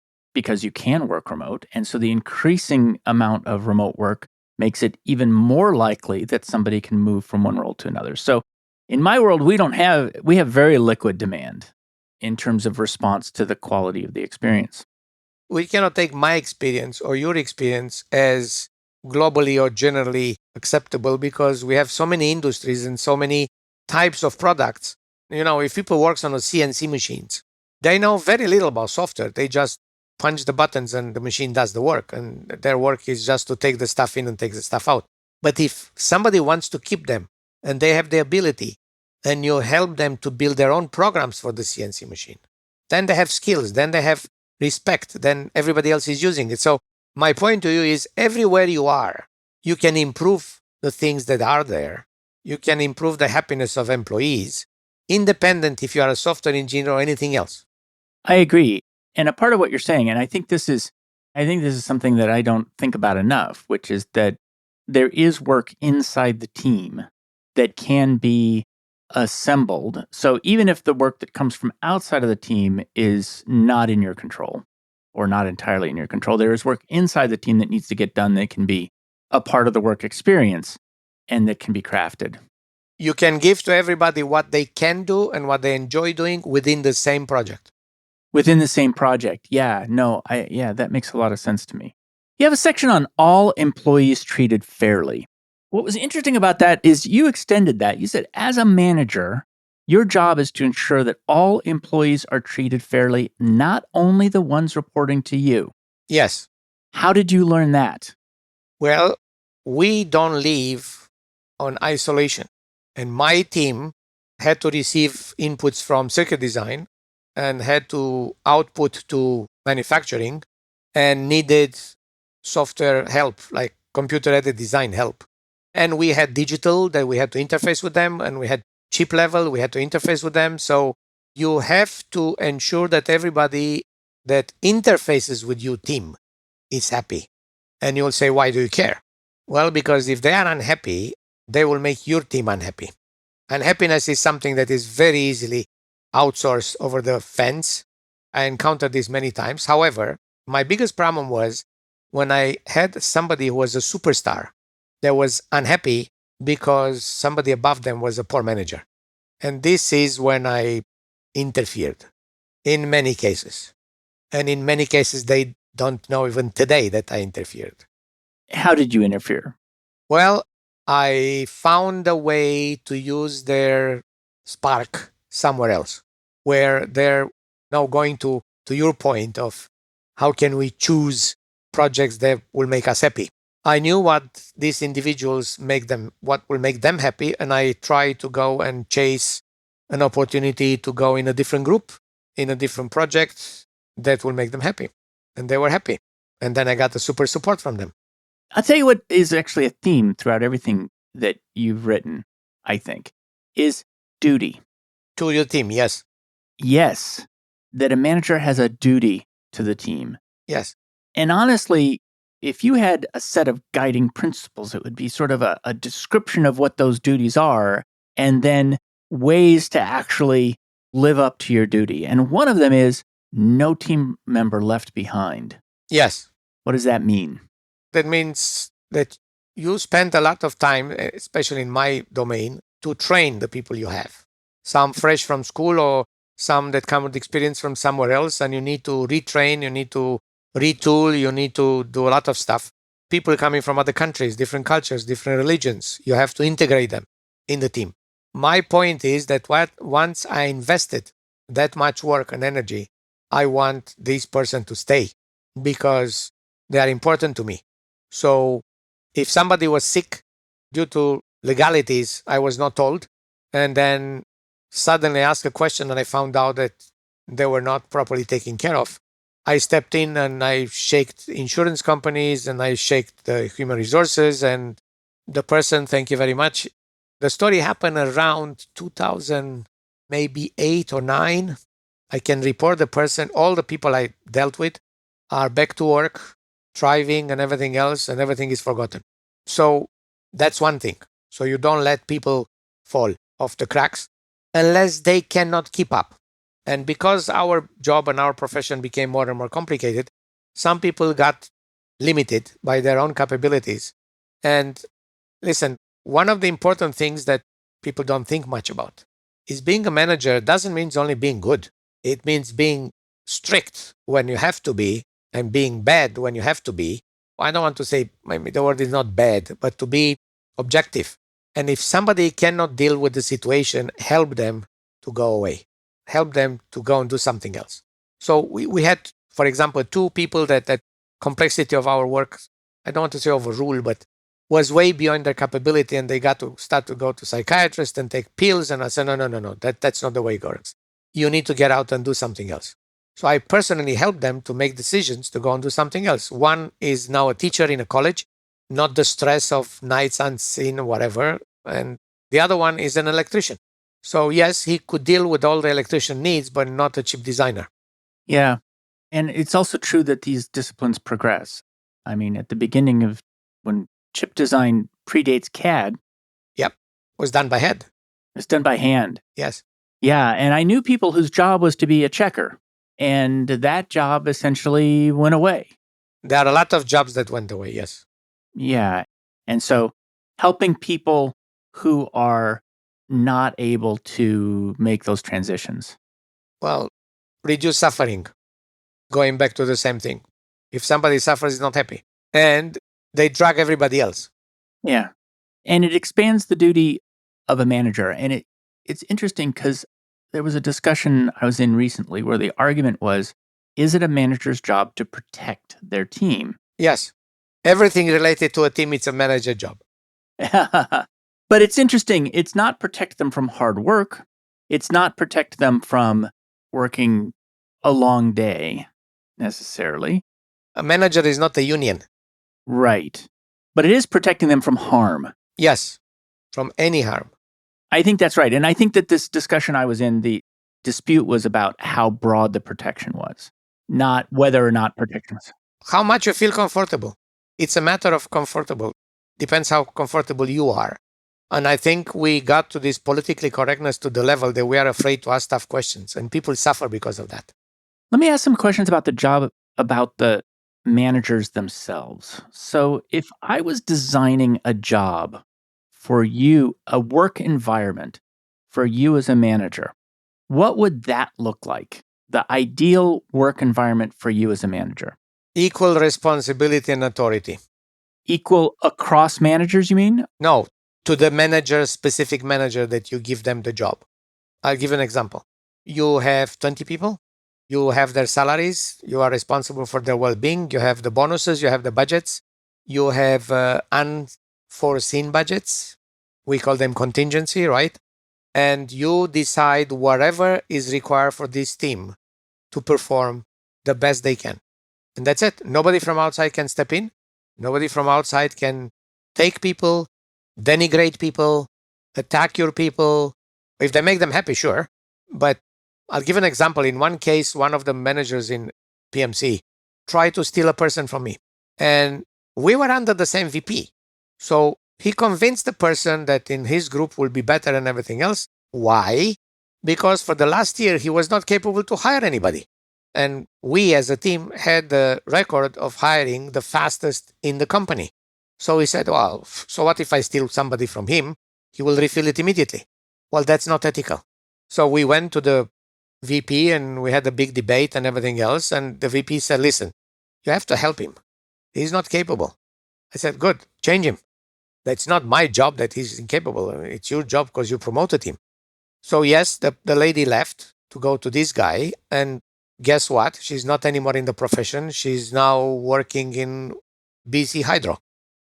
you can work remote, and so the increasing amount of remote work makes it even more likely that somebody can move from one role to another. So in my world, we have very liquid demand in terms of response to the quality of the experience. We cannot take my experience or your experience as globally or generally acceptable because we have so many industries and so many types of products. If people work on CNC machines, they know very little about software. They just punch the buttons and the machine does the work. And their work is just to take the stuff in and take the stuff out. But if somebody wants to keep them and they have the ability and you help them to build their own programs for the CNC machine, then they have skills, then they have respect, then everybody else is using it. So my point to you is everywhere you are, you can improve the things that are there. You can improve the happiness of employees, independent if you are a software engineer or anything else. I agree. And a part of what you're saying, and I think this is something that I don't think about enough, which is that there is work inside the team that can be assembled. So even if the work that comes from outside of the team is not in your control or not entirely in your control, there is work inside the team that needs to get done that can be a part of the work experience and that can be crafted. You can give to everybody what they can do and what they enjoy doing within the same project. Within the same project. Yeah, that makes a lot of sense to me. You have a section on all employees treated fairly. What was interesting about that is you extended that. You said, as a manager, your job is to ensure that all employees are treated fairly, not only the ones reporting to you. Yes. How did you learn that? Well, we don't live on isolation. And my team had to receive inputs from circuit design and had to output to manufacturing and needed software help, like computer-aided design help. And we had digital that we had to interface with them, and we had chip level, we had to interface with them. So you have to ensure that everybody that interfaces with your team is happy. And you'll say, why do you care? Well, because if they are unhappy, they will make your team unhappy. Unhappiness is something that is very easily outsourced over the fence. I encountered this many times. However, my biggest problem was when I had somebody who was a superstar that was unhappy because somebody above them was a poor manager. And this is when I interfered in many cases. And in many cases, they don't know even today that I interfered. How did you interfere? Well, I found a way to use their spark somewhere else, where they're now going to your point of how can we choose projects that will make us happy. I knew what these individuals what will make them happy, and I tried to go and chase an opportunity to go in a different group, in a different project that will make them happy. And they were happy. And then I got the super support from them. I'll tell you what is actually a theme throughout everything that you've written, I think, is duty. To your team, yes. Yes, that a manager has a duty to the team. Yes. And honestly, if you had a set of guiding principles, it would be sort of a description of what those duties are, and then ways to actually live up to your duty. And one of them is no team member left behind. Yes. What does that mean? That means that you spend a lot of time, especially in my domain, to train the people you have. Some fresh from school or some that come with experience from somewhere else, and you need to retrain, you need to retool, you need to do a lot of stuff. People coming from other countries, different cultures, different religions, you have to integrate them in the team. My point is that once I invested that much work and energy, I want this person to stay because they are important to me. So if somebody was sick due to legalities I was not told, and then suddenly asked a question and I found out that they were not properly taken care of, I stepped in and I shaked insurance companies and I shaked the human resources and the person, thank you very much. The story happened around 2000, maybe 8 or 9. I can report the person, all the people I dealt with are back to work, thriving and everything else, and everything is forgotten. So that's one thing. So you don't let people fall off the cracks unless they cannot keep up. And because our job and our profession became more and more complicated, some people got limited by their own capabilities. And listen, one of the important things that people don't think much about is being a manager doesn't mean only being good. It means being strict when you have to be and being bad when you have to be. I don't want to say, maybe the word is not bad, but to be objective. And if somebody cannot deal with the situation, help them to go away. Help them to go and do something else. So we had, for example, 2 people that complexity of our work, I don't want to say overrule, but was way beyond their capability, and they got to start to go to psychiatrists and take pills. And I said, no, that's not the way it works. You need to get out and do something else. So I personally helped them to make decisions to go and do something else. One is now a teacher in a college, not the stress of nights unseen, whatever. And the other one is an electrician. So yes, he could deal with all the electrician needs, but not a chip designer. Yeah. And it's also true that these disciplines progress. I mean, at the beginning of when chip design predates CAD. Yep. Was done by hand. It's done by hand. Yes. Yeah. And I knew people whose job was to be a checker. And that job essentially went away. There are a lot of jobs that went away, yes. Yeah. And so helping people who are not able to make those transitions. Well, reduce suffering. Going back to the same thing. If somebody suffers, is not happy. And they drag everybody else. Yeah. And it expands the duty of a manager. And it's interesting because there was a discussion I was in recently where the argument was, is it a manager's job to protect their team? Yes. Everything related to a team, it's a manager job. But it's interesting. It's not protect them from hard work. It's not protect them from working a long day necessarily. A manager is not a union. Right. But it is protecting them from harm. Yes, from any harm. I think that's right. And I think that this discussion I was in, the dispute was about how broad the protection was, not whether or not protection was. How much you feel comfortable. It's a matter of comfortable. Depends how comfortable you are. And I think we got to this politically correctness to the level that we are afraid to ask tough questions, and people suffer because of that. Let me ask some questions about the job, about the managers themselves. So if I was designing a job for you, a work environment for you as a manager, what would that look like? The ideal work environment for you as a manager? Equal responsibility and authority. Equal across managers, you mean? No, to the manager, specific manager that you give them the job. I'll give an example. You have 20 people. You have their salaries. You are responsible for their well-being. You have the bonuses. You have the budgets. You have unforeseen budgets. We call them contingency, right? And you decide whatever is required for this team to perform the best they can. And that's it. Nobody from outside can step in. Nobody from outside can take people, denigrate people, attack your people. If they make them happy, sure. But I'll give an example. In one case, one of the managers in PMC tried to steal a person from me. And we were under the same VP. So he convinced the person that in his group will be better and everything else. Why? Because for the last year, he was not capable to hire anybody. And we as a team had the record of hiring the fastest in the company. So he said, well, so what if I steal somebody from him? He will refill it immediately. Well, that's not ethical. So we went to the VP and we had a big debate and everything else. And the VP said, listen, you have to help him. He's not capable. I said, good, change him. That's not my job that he's incapable. It's your job because you promoted him. So yes, the lady left to go to this guy. And guess what? She's not anymore in the profession. She's now working in BC Hydro.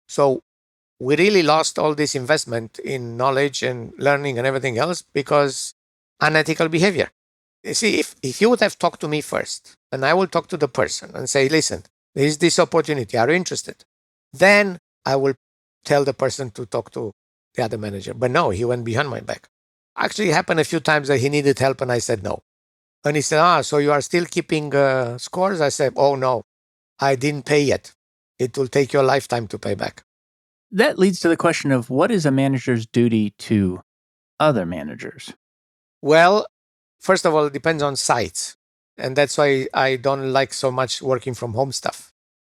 So we really lost all this investment in knowledge and learning and everything else because unethical behavior. You see, if you would have talked to me first, and I will talk to the person and say, listen, there is this opportunity. Are you interested? Then I will tell the person to talk to the other manager. But no, he went behind my back. Actually, it happened a few times that he needed help and I said no. And he said, so you are still keeping scores? I said, oh no, I didn't pay yet. It will take you a lifetime to pay back. That leads to the question of what is a manager's duty to other managers? Well, first of all, it depends on sites. And that's why I don't like so much working from home stuff.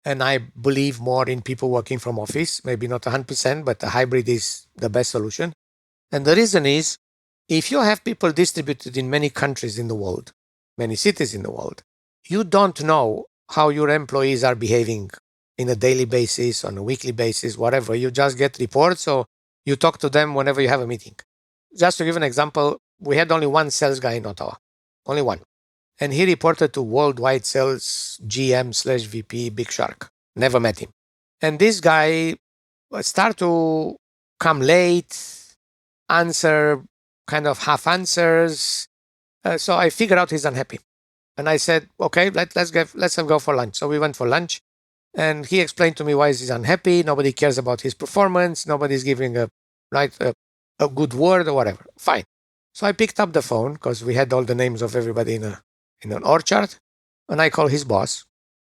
And I believe more in people working from office, maybe not 100%, but the hybrid is the best solution. And the reason is, if you have people distributed in many countries in the world, many cities in the world, you don't know how your employees are behaving in a daily basis, on a weekly basis, whatever. You just get reports or you talk to them whenever you have a meeting. Just to give an example, we had only one sales guy in Ottawa, only one. And he reported to worldwide sales GM/VP Big Shark. Never met him. And this guy started to come late, answer kind of half answers. So I figured out he's unhappy. And I said, okay, let's go for lunch. So we went for lunch. And he explained to me why he's unhappy. Nobody cares about his performance. Nobody's giving a good word or whatever. Fine. So I picked up the phone because we had all the names of everybody in an orchard. And I called his boss.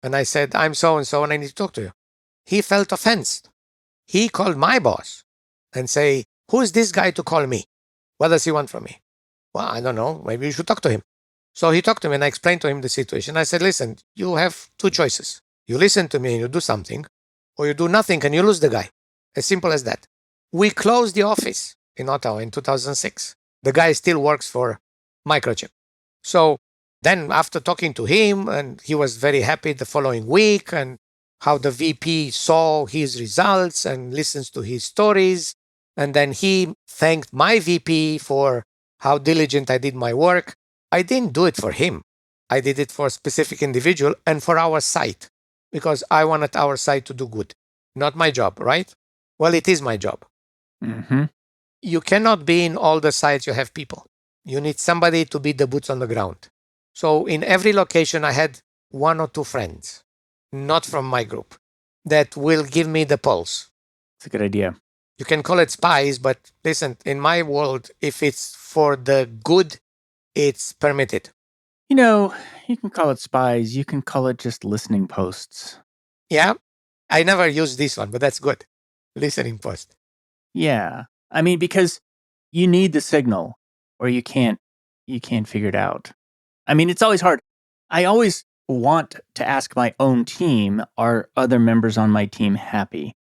And I said, I'm so-and-so and I need to talk to you. He felt offended. He called my boss and say, who is this guy to call me? What does he want from me? Well, I don't know. Maybe you should talk to him. So he talked to me and I explained to him the situation. I said, listen, you have two choices. You listen to me and you do something, or you do nothing and you lose the guy. As simple as that. We closed the office in Ottawa in 2006. The guy still works for Microchip. So then after talking to him, and he was very happy the following week, and how the VP saw his results and listens to his stories. And then he thanked my VP for how diligent I did my work. I didn't do it for him. I did it for a specific individual and for our site, because I wanted our site to do good. Not my job, right? Well, it is my job. Mm-hmm. You cannot be in all the sites you have people. You need somebody to be the boots on the ground. So in every location, I had one or two friends, not from my group, that will give me the pulse. It's a good idea. You can call it spies, but listen, in my world, if it's for the good, it's permitted. You can call it spies. You can call it just listening posts. Yeah, I never used this one, but that's good. Listening post. Yeah. I mean, because you need the signal or you can't figure it out. I mean, it's always hard. I always want to ask my own team, are other members on my team happy?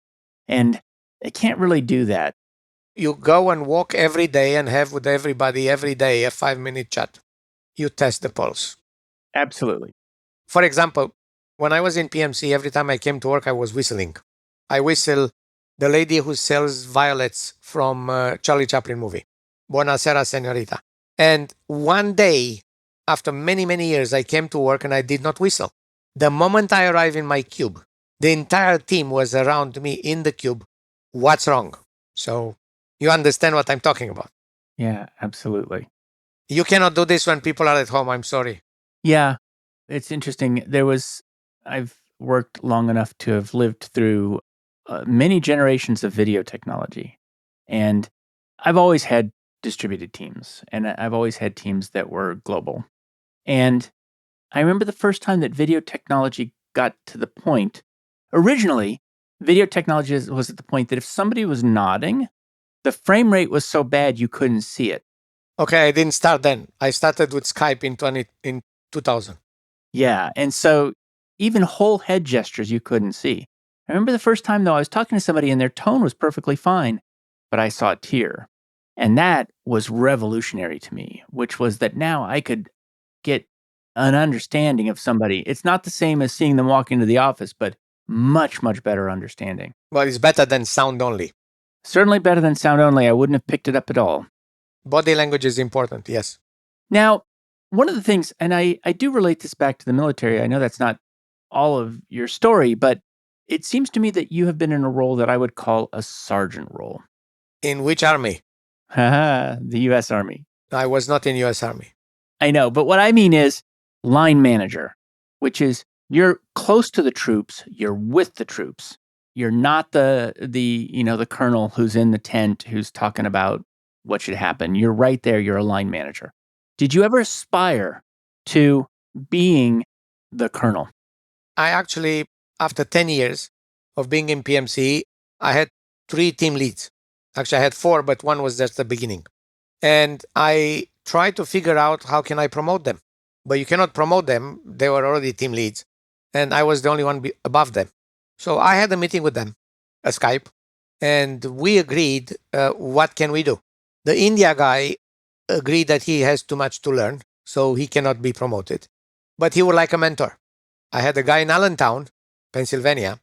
And I can't really do that. You go and walk every day and have with everybody every day a 5-minute chat. You test the pulse. Absolutely. For example, when I was in PMC, every time I came to work, I was whistling. I whistle the lady who sells violets from Charlie Chaplin movie, Buonasera, Senorita. And one day, after many, many years, I came to work and I did not whistle. The moment I arrived in my cube, the entire team was around me in the cube. What's wrong? So you understand what I'm talking about. Yeah, absolutely. You cannot do this when people are at home. I'm sorry. Yeah, it's interesting. I've worked long enough to have lived through many generations of video technology. And I've always had distributed teams, and I've always had teams that were global. And I remember the first time that video technology got to the point. Originally, video technology was at the point that if somebody was nodding, the frame rate was so bad you couldn't see it. Okay, I didn't start then. I started with Skype in 2000. Yeah, and so even whole head gestures you couldn't see. I remember the first time, though, I was talking to somebody and their tone was perfectly fine, but I saw a tear. And that was revolutionary to me, which was that now I could get an understanding of somebody. It's not the same as seeing them walk into the office, but much, much better understanding. Well, it's better than sound only. Certainly better than sound only. I wouldn't have picked it up at all. Body language is important, yes. Now, one of the things, and I do relate this back to the military. I know that's not all of your story, but it seems to me that you have been in a role that I would call a sergeant role. In which army? The U.S. Army. I was not in U.S. Army. I know, but what I mean is line manager, which is you're close to the troops, you're with the troops. You're not the colonel who's in the tent who's talking about what should happen. You're right there, you're a line manager. Did you ever aspire to being the colonel? I actually, after 10 years of being in PMC, I had 3 team leads. Actually, I had 4, but one was just the beginning. And I tried to figure out how can I promote them. But you cannot promote them. They were already team leads. And I was the only one above them. So I had a meeting with them, a Skype, and we agreed, what can we do? The India guy agreed that he has too much to learn, so he cannot be promoted. But he would like a mentor. I had a guy in Allentown, Pennsylvania,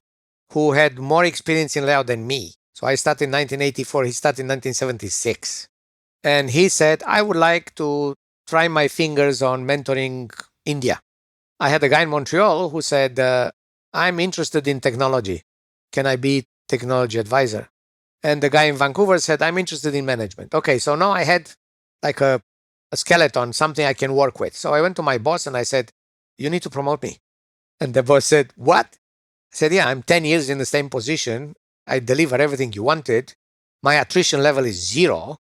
who had more experience in layout than me. So I started in 1984, he started in 1976. And he said, I would like to try my fingers on mentoring India. I had a guy in Montreal who said, I'm interested in technology. Can I be technology advisor? And the guy in Vancouver said, I'm interested in management. Okay, so now I had like a skeleton, something I can work with. So I went to my boss and I said, you need to promote me. And the boss said, what? I said, yeah, I'm 10 years in the same position. I deliver everything you wanted. My attrition level is 0.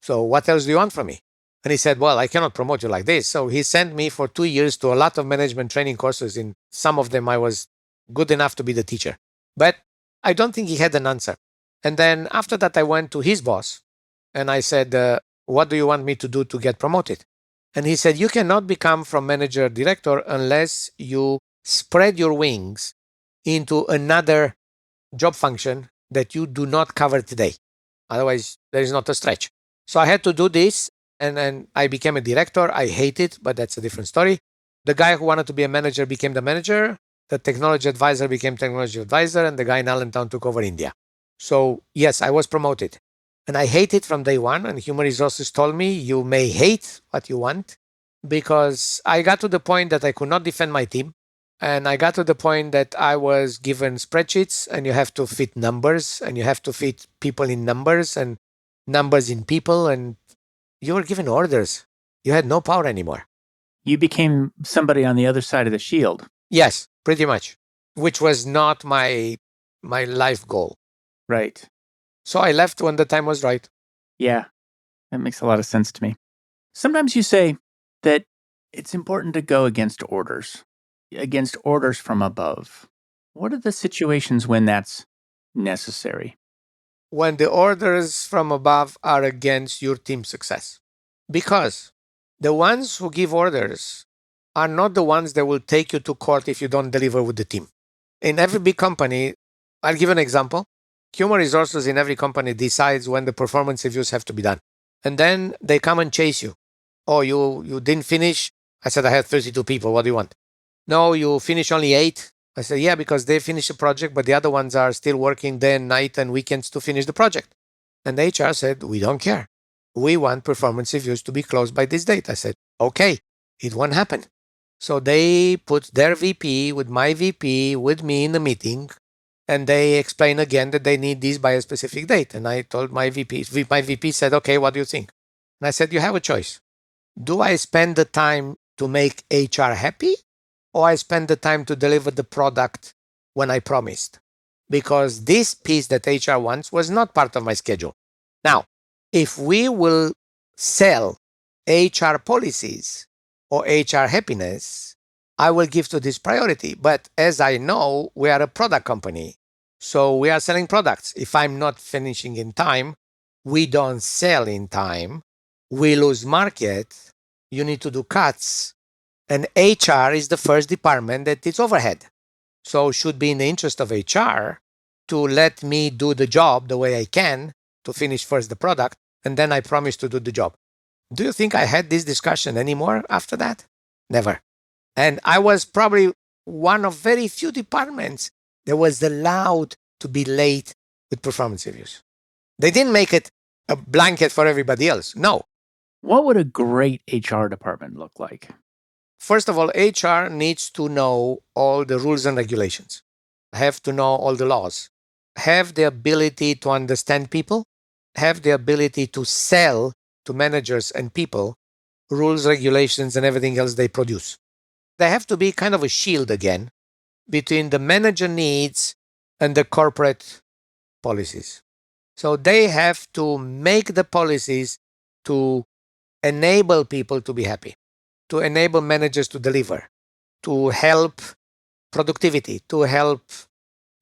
So what else do you want from me? And he said, well, I cannot promote you like this. So he sent me for 2 years to a lot of management training courses. In some of them, I was good enough to be the teacher. But I don't think he had an answer. And then after that, I went to his boss and I said, what do you want me to do to get promoted? And he said, you cannot become from manager director unless you spread your wings into another job function that you do not cover today. Otherwise, there is not a stretch. So I had to do this, and then I became a director. I hate it, but that's a different story. The guy who wanted to be a manager became the manager. The technology advisor became technology advisor, and the guy in Allentown took over India. So yes, I was promoted. And I hate it from day one, and human resources told me, you may hate what you want, because I got to the point that I could not defend my team. And I got to the point that I was given spreadsheets, and you have to fit numbers, and you have to fit people in numbers, and numbers in people, and you were given orders. You had no power anymore. You became somebody on the other side of the shield. Yes, pretty much, which was not my life goal. Right. So I left when the time was right. Yeah, that makes a lot of sense to me. Sometimes you say that it's important to go against orders from above. What are the situations when that's necessary? When the orders from above are against your team's success. Because the ones who give orders are not the ones that will take you to court if you don't deliver with the team. In every big company, I'll give an example. Human resources in every company decides when the performance reviews have to be done. And then they come and chase you. Oh, you didn't finish? I said, I had 32 people. What do you want? No, you finish only 8. I said, yeah, because they finished the project, but the other ones are still working day and night and weekends to finish the project. And the HR said, we don't care. We want performance reviews to be closed by this date. I said, okay, it won't happen. So they put their VP with my VP with me in the meeting, and they explain again that they need this by a specific date. And I told my VP, my VP said, okay, what do you think? And I said, you have a choice. Do I spend the time to make HR happy, or I spend the time to deliver the product when I promised? Because this piece that HR wants was not part of my schedule. Now, if we will sell HR policies or HR happiness, I will give to this priority. But as I know, we are a product company. So we are selling products. If I'm not finishing in time, we don't sell in time. We lose market. You need to do cuts. And HR is the first department that is overhead. So it should be in the interest of HR to let me do the job the way I can to finish first the product, and then I promise to do the job. Do you think I had this discussion anymore after that? Never. And I was probably one of very few departments that was allowed to be late with performance reviews. They didn't make it a blanket for everybody else. No. What would a great HR department look like? First of all, HR needs to know all the rules and regulations, have to know all the laws, have the ability to understand people, have the ability to sell to managers and people rules, regulations, and everything else they produce. They have to be kind of a shield again between the manager needs and the corporate policies. So they have to make the policies to enable people to be happy, to enable managers to deliver, to help productivity, to help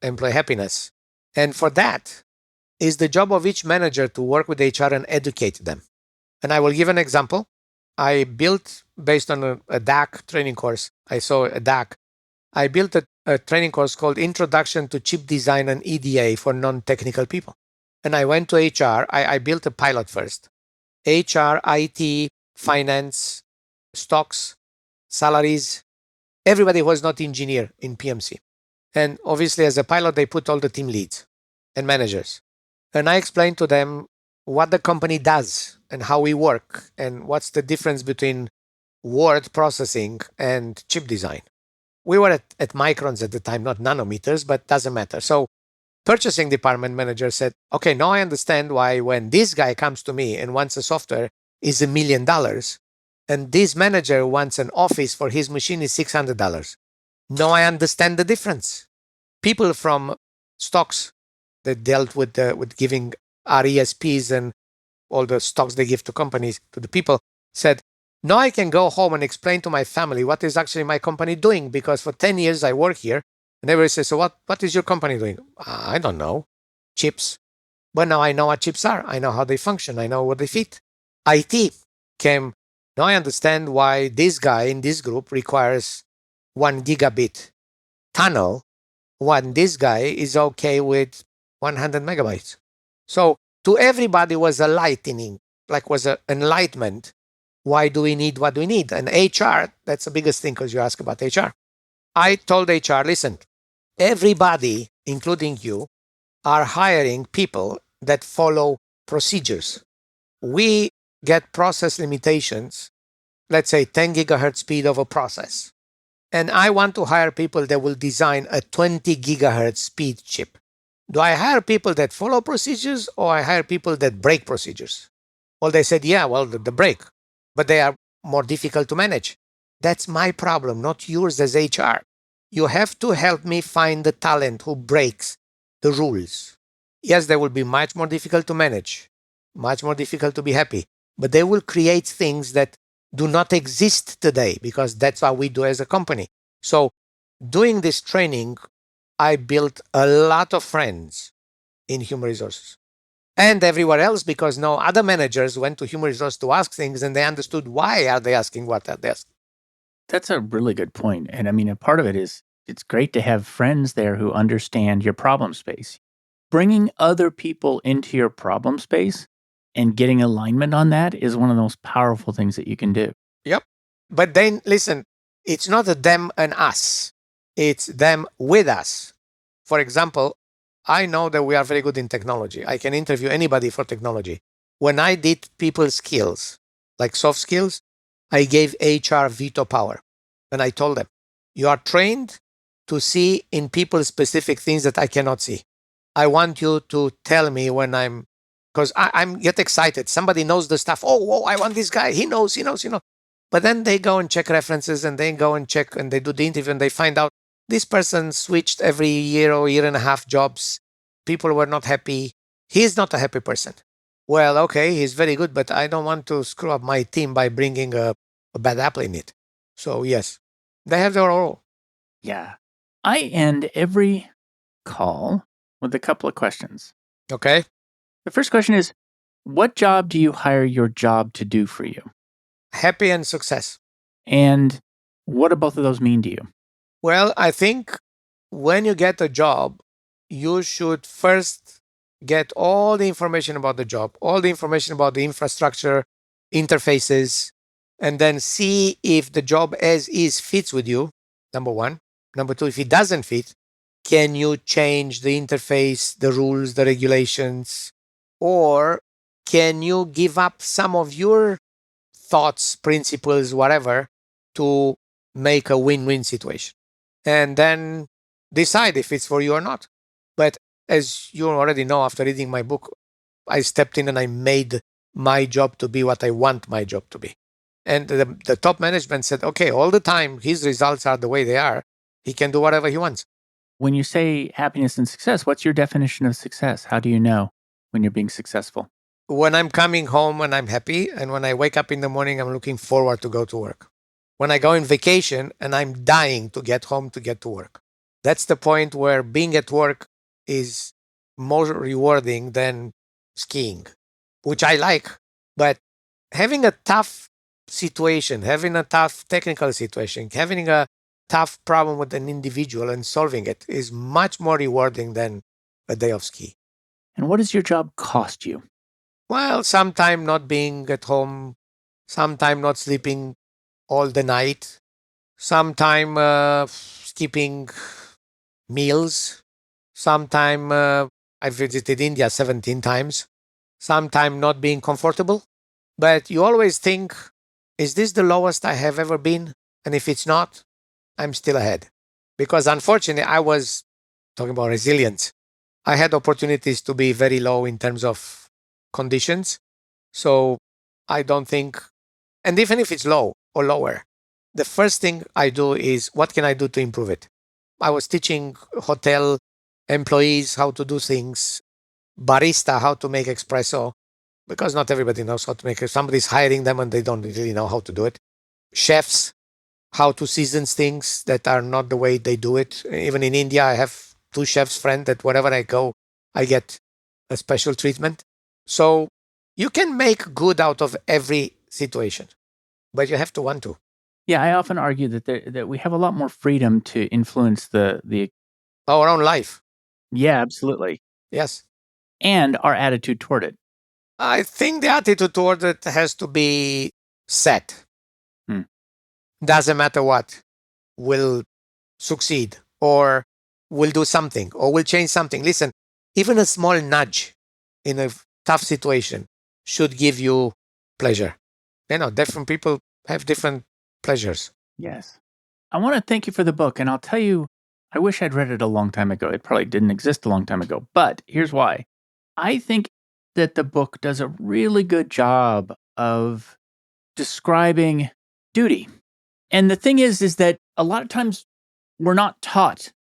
employee happiness. And for that is the job of each manager to work with HR and educate them. And I will give an example. I built, based on a DAC training course, I saw a DAC. I built a training course called Introduction to Chip Design and EDA for non-technical people. And I went to HR. I built a pilot first. HR, IT, finance, stocks, salaries, everybody was not engineer in PMC. And obviously, as a pilot, they put all the team leads and managers. And I explained to them what the company does and how we work and what's the difference between word processing and chip design. We were at microns at the time, not nanometers, but doesn't matter. So purchasing department manager said, okay, now I understand why when this guy comes to me and wants a software is $1 million, and this manager wants an office for his machine is $600. Now I understand the difference. People from stocks that dealt with giving RESPs and all the stocks they give to companies, to the people, said, now I can go home and explain to my family what is actually my company doing, because for 10 years I work here. And everybody says, so what is your company doing? I don't know. Chips. But now I know what chips are. I know how they function. I know what they fit. IT came. Now I understand why this guy in this group requires 1 gigabit tunnel when this guy is okay with 100 megabytes. So to everybody was a lightening, like was an enlightenment. Why do we need what we need? And HR, that's the biggest thing because you ask about HR. I told HR, listen, everybody, including you, are hiring people that follow procedures. We get process limitations, let's say 10 gigahertz speed of a process. And I want to hire people that will design a 20 gigahertz speed chip. Do I hire people that follow procedures or I hire people that break procedures? Well, they said, yeah, well, the break, but they are more difficult to manage. That's my problem, not yours as HR. You have to help me find the talent who breaks the rules. Yes, they will be much more difficult to manage, much more difficult to be happy, but they will create things that do not exist today because that's what we do as a company. So, doing this training, I built a lot of friends in human resources and everywhere else because no other managers went to human resources to ask things and they understood why are they asking what are they asking. That's a really good point. And I mean, a part of it is it's great to have friends there who understand your problem space. Bringing other people into your problem space and getting alignment on that is one of the most powerful things that you can do. Yep. But then listen, it's not a them and us. It's them with us. For example, I know that we are very good in technology. I can interview anybody for technology. When I did people skills, like soft skills, I gave HR veto power. And I told them, you are trained to see in people specific things that I cannot see. I want you to tell me when because I'm get excited. Somebody knows the stuff. Oh, whoa, I want this guy. He knows, he knows, he knows. But then they go and check references and they go and check and they do the interview and they find out this person switched every year or year and a half jobs. People were not happy. He's not a happy person. Well, okay, he's very good, but I don't want to screw up my team by bringing a bad apple in it. So, yes, they have their role. Yeah. I end every call with a couple of questions. Okay. The first question is, what job do you hire your job to do for you? Happy and success. And what do both of those mean to you? Well, I think when you get a job, you should first get all the information about the job, all the information about the infrastructure, interfaces, and then see if the job as is fits with you. Number one. Number two, if it doesn't fit, can you change the interface, the rules, the regulations, or can you give up some of your thoughts, principles, whatever, to make a win-win situation? And then decide if it's for you or not. But as you already know, after reading my book, I stepped in and I made my job to be what I want my job to be. And the top management said, okay, all the time, his results are the way they are. He can do whatever he wants. When you say happiness and success, what's your definition of success? How do you know when you're being successful? When I'm coming home and I'm happy, and when I wake up in the morning, I'm looking forward to go to work. When I go on vacation and I'm dying to get home to get to work. That's the point where being at work is more rewarding than skiing, which I like. But having a tough situation, having a tough technical situation, having a tough problem with an individual and solving it is much more rewarding than a day of ski. And what does your job cost you? Well, sometime not being at home, sometime not sleeping all the night, sometime skipping meals, sometime I visited India 17 times, sometime not being comfortable. But you always think, is this the lowest I have ever been? And if it's not, I'm still ahead. Because unfortunately, I was talking about resilience. I had opportunities to be very low in terms of conditions. So I don't think, and even if it's low or lower, the first thing I do is what can I do to improve it? I was teaching hotel employees how to do things, barista how to make espresso, because not everybody knows how to make it. Somebody's hiring them and they don't really know how to do it. Chefs, how to season things that are not the way they do it. Even in India, I have two chefs friends that wherever I go, I get a special treatment. So you can make good out of every situation, but you have to want to. Yeah, I often argue that we have a lot more freedom to influence the. Our own life. Yeah, absolutely. Yes. And our attitude toward it. I think the attitude toward it has to be set. Hmm. Doesn't matter what, will succeed or will do something or will change something. Listen, even a small nudge in a tough situation should give you pleasure. Different people have different pleasures. Yes. I want to thank you for the book. And I'll tell you, I wish I'd read it a long time ago. It probably didn't exist a long time ago. But here's why. I think that the book does a really good job of describing duty. And the thing is that a lot of times we're not taught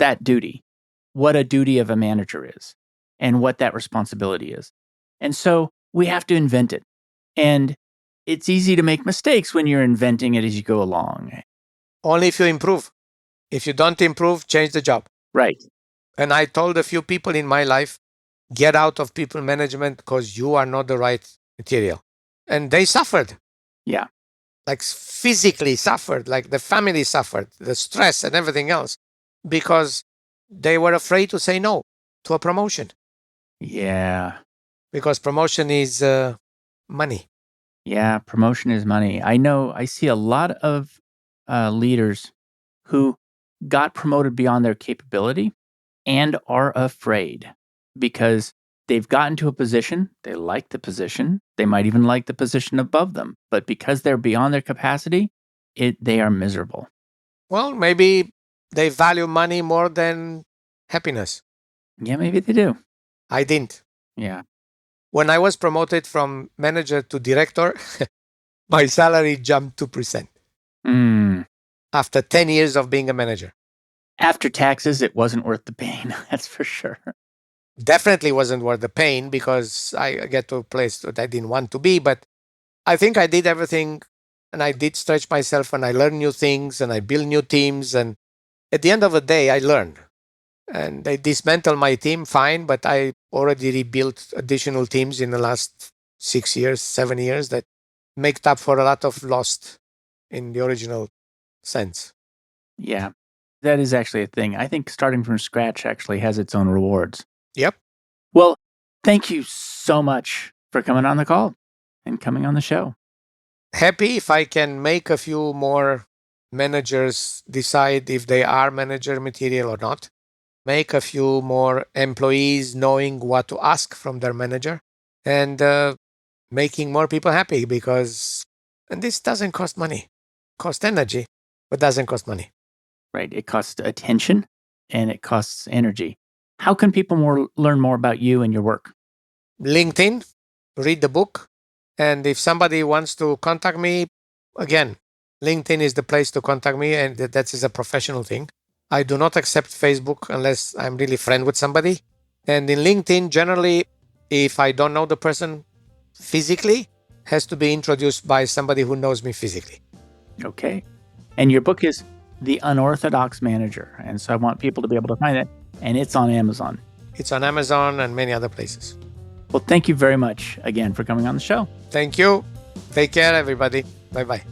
that duty, what a duty of a manager is. and what that responsibility is. And so we have to invent it. And it's easy to make mistakes when you're inventing it as you go along. Only if you improve. If you don't improve, change the job. Right. And I told a few people in my life, get out of people management because you are not the right material. And they suffered. Yeah. Like physically suffered, like the family suffered, the stress and everything else, because they were afraid to say no to a promotion. Yeah. Because promotion is money. Yeah, promotion is money. I see a lot of leaders who got promoted beyond their capability and are afraid because they've gotten to a position, they like the position, they might even like the position above them, but because they're beyond their capacity, they are miserable. Well, maybe they value money more than happiness. Yeah, maybe they do. I didn't. Yeah. When I was promoted from manager to director, my salary jumped 2%. After 10 years of being a manager. After taxes, it wasn't worth the pain, that's for sure. Definitely wasn't worth the pain because I get to a place that I didn't want to be, but I think I did everything and I did stretch myself and I learned new things and I built new teams, and at the end of the day, I learned. And they dismantled my team, fine, but I already rebuilt additional teams in the last 6 years, 7 years that make up for a lot of lost in the original sense. Yeah, that is actually a thing. I think starting from scratch actually has its own rewards. Yep. Well, thank you so much for coming on the call and coming on the show. Happy if I can make a few more managers decide if they are manager material or not. Make a few more employees knowing what to ask from their manager, and making more people happy and this doesn't cost money. Cost energy, but doesn't cost money. Right. It costs attention and it costs energy. How can people learn more about you and your work? LinkedIn, read the book. And if somebody wants to contact me, again, LinkedIn is the place to contact me, and that is a professional thing. I do not accept Facebook unless I'm really friend with somebody. And in LinkedIn, generally, if I don't know the person physically, has to be introduced by somebody who knows me physically. Okay. And your book is The Unorthodox Manager. And so I want people to be able to find it. And it's on Amazon. It's on Amazon and many other places. Well, thank you very much again for coming on the show. Thank you. Take care, everybody. Bye-bye.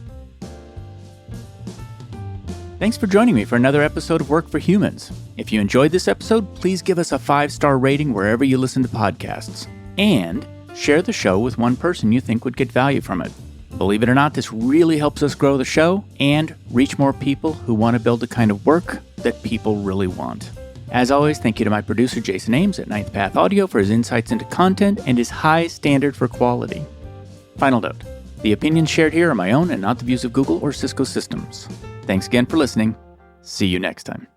Thanks for joining me for another episode of Work for Humans. If you enjoyed this episode, please give us a 5-star rating wherever you listen to podcasts. And share the show with one person you think would get value from it. Believe it or not, this really helps us grow the show and reach more people who want to build the kind of work that people really want. As always, thank you to my producer, Jason Ames at Ninth Path Audio for his insights into content and his high standard for quality. Final note, the opinions shared here are my own and not the views of Google or Cisco Systems. Thanks again for listening. See you next time.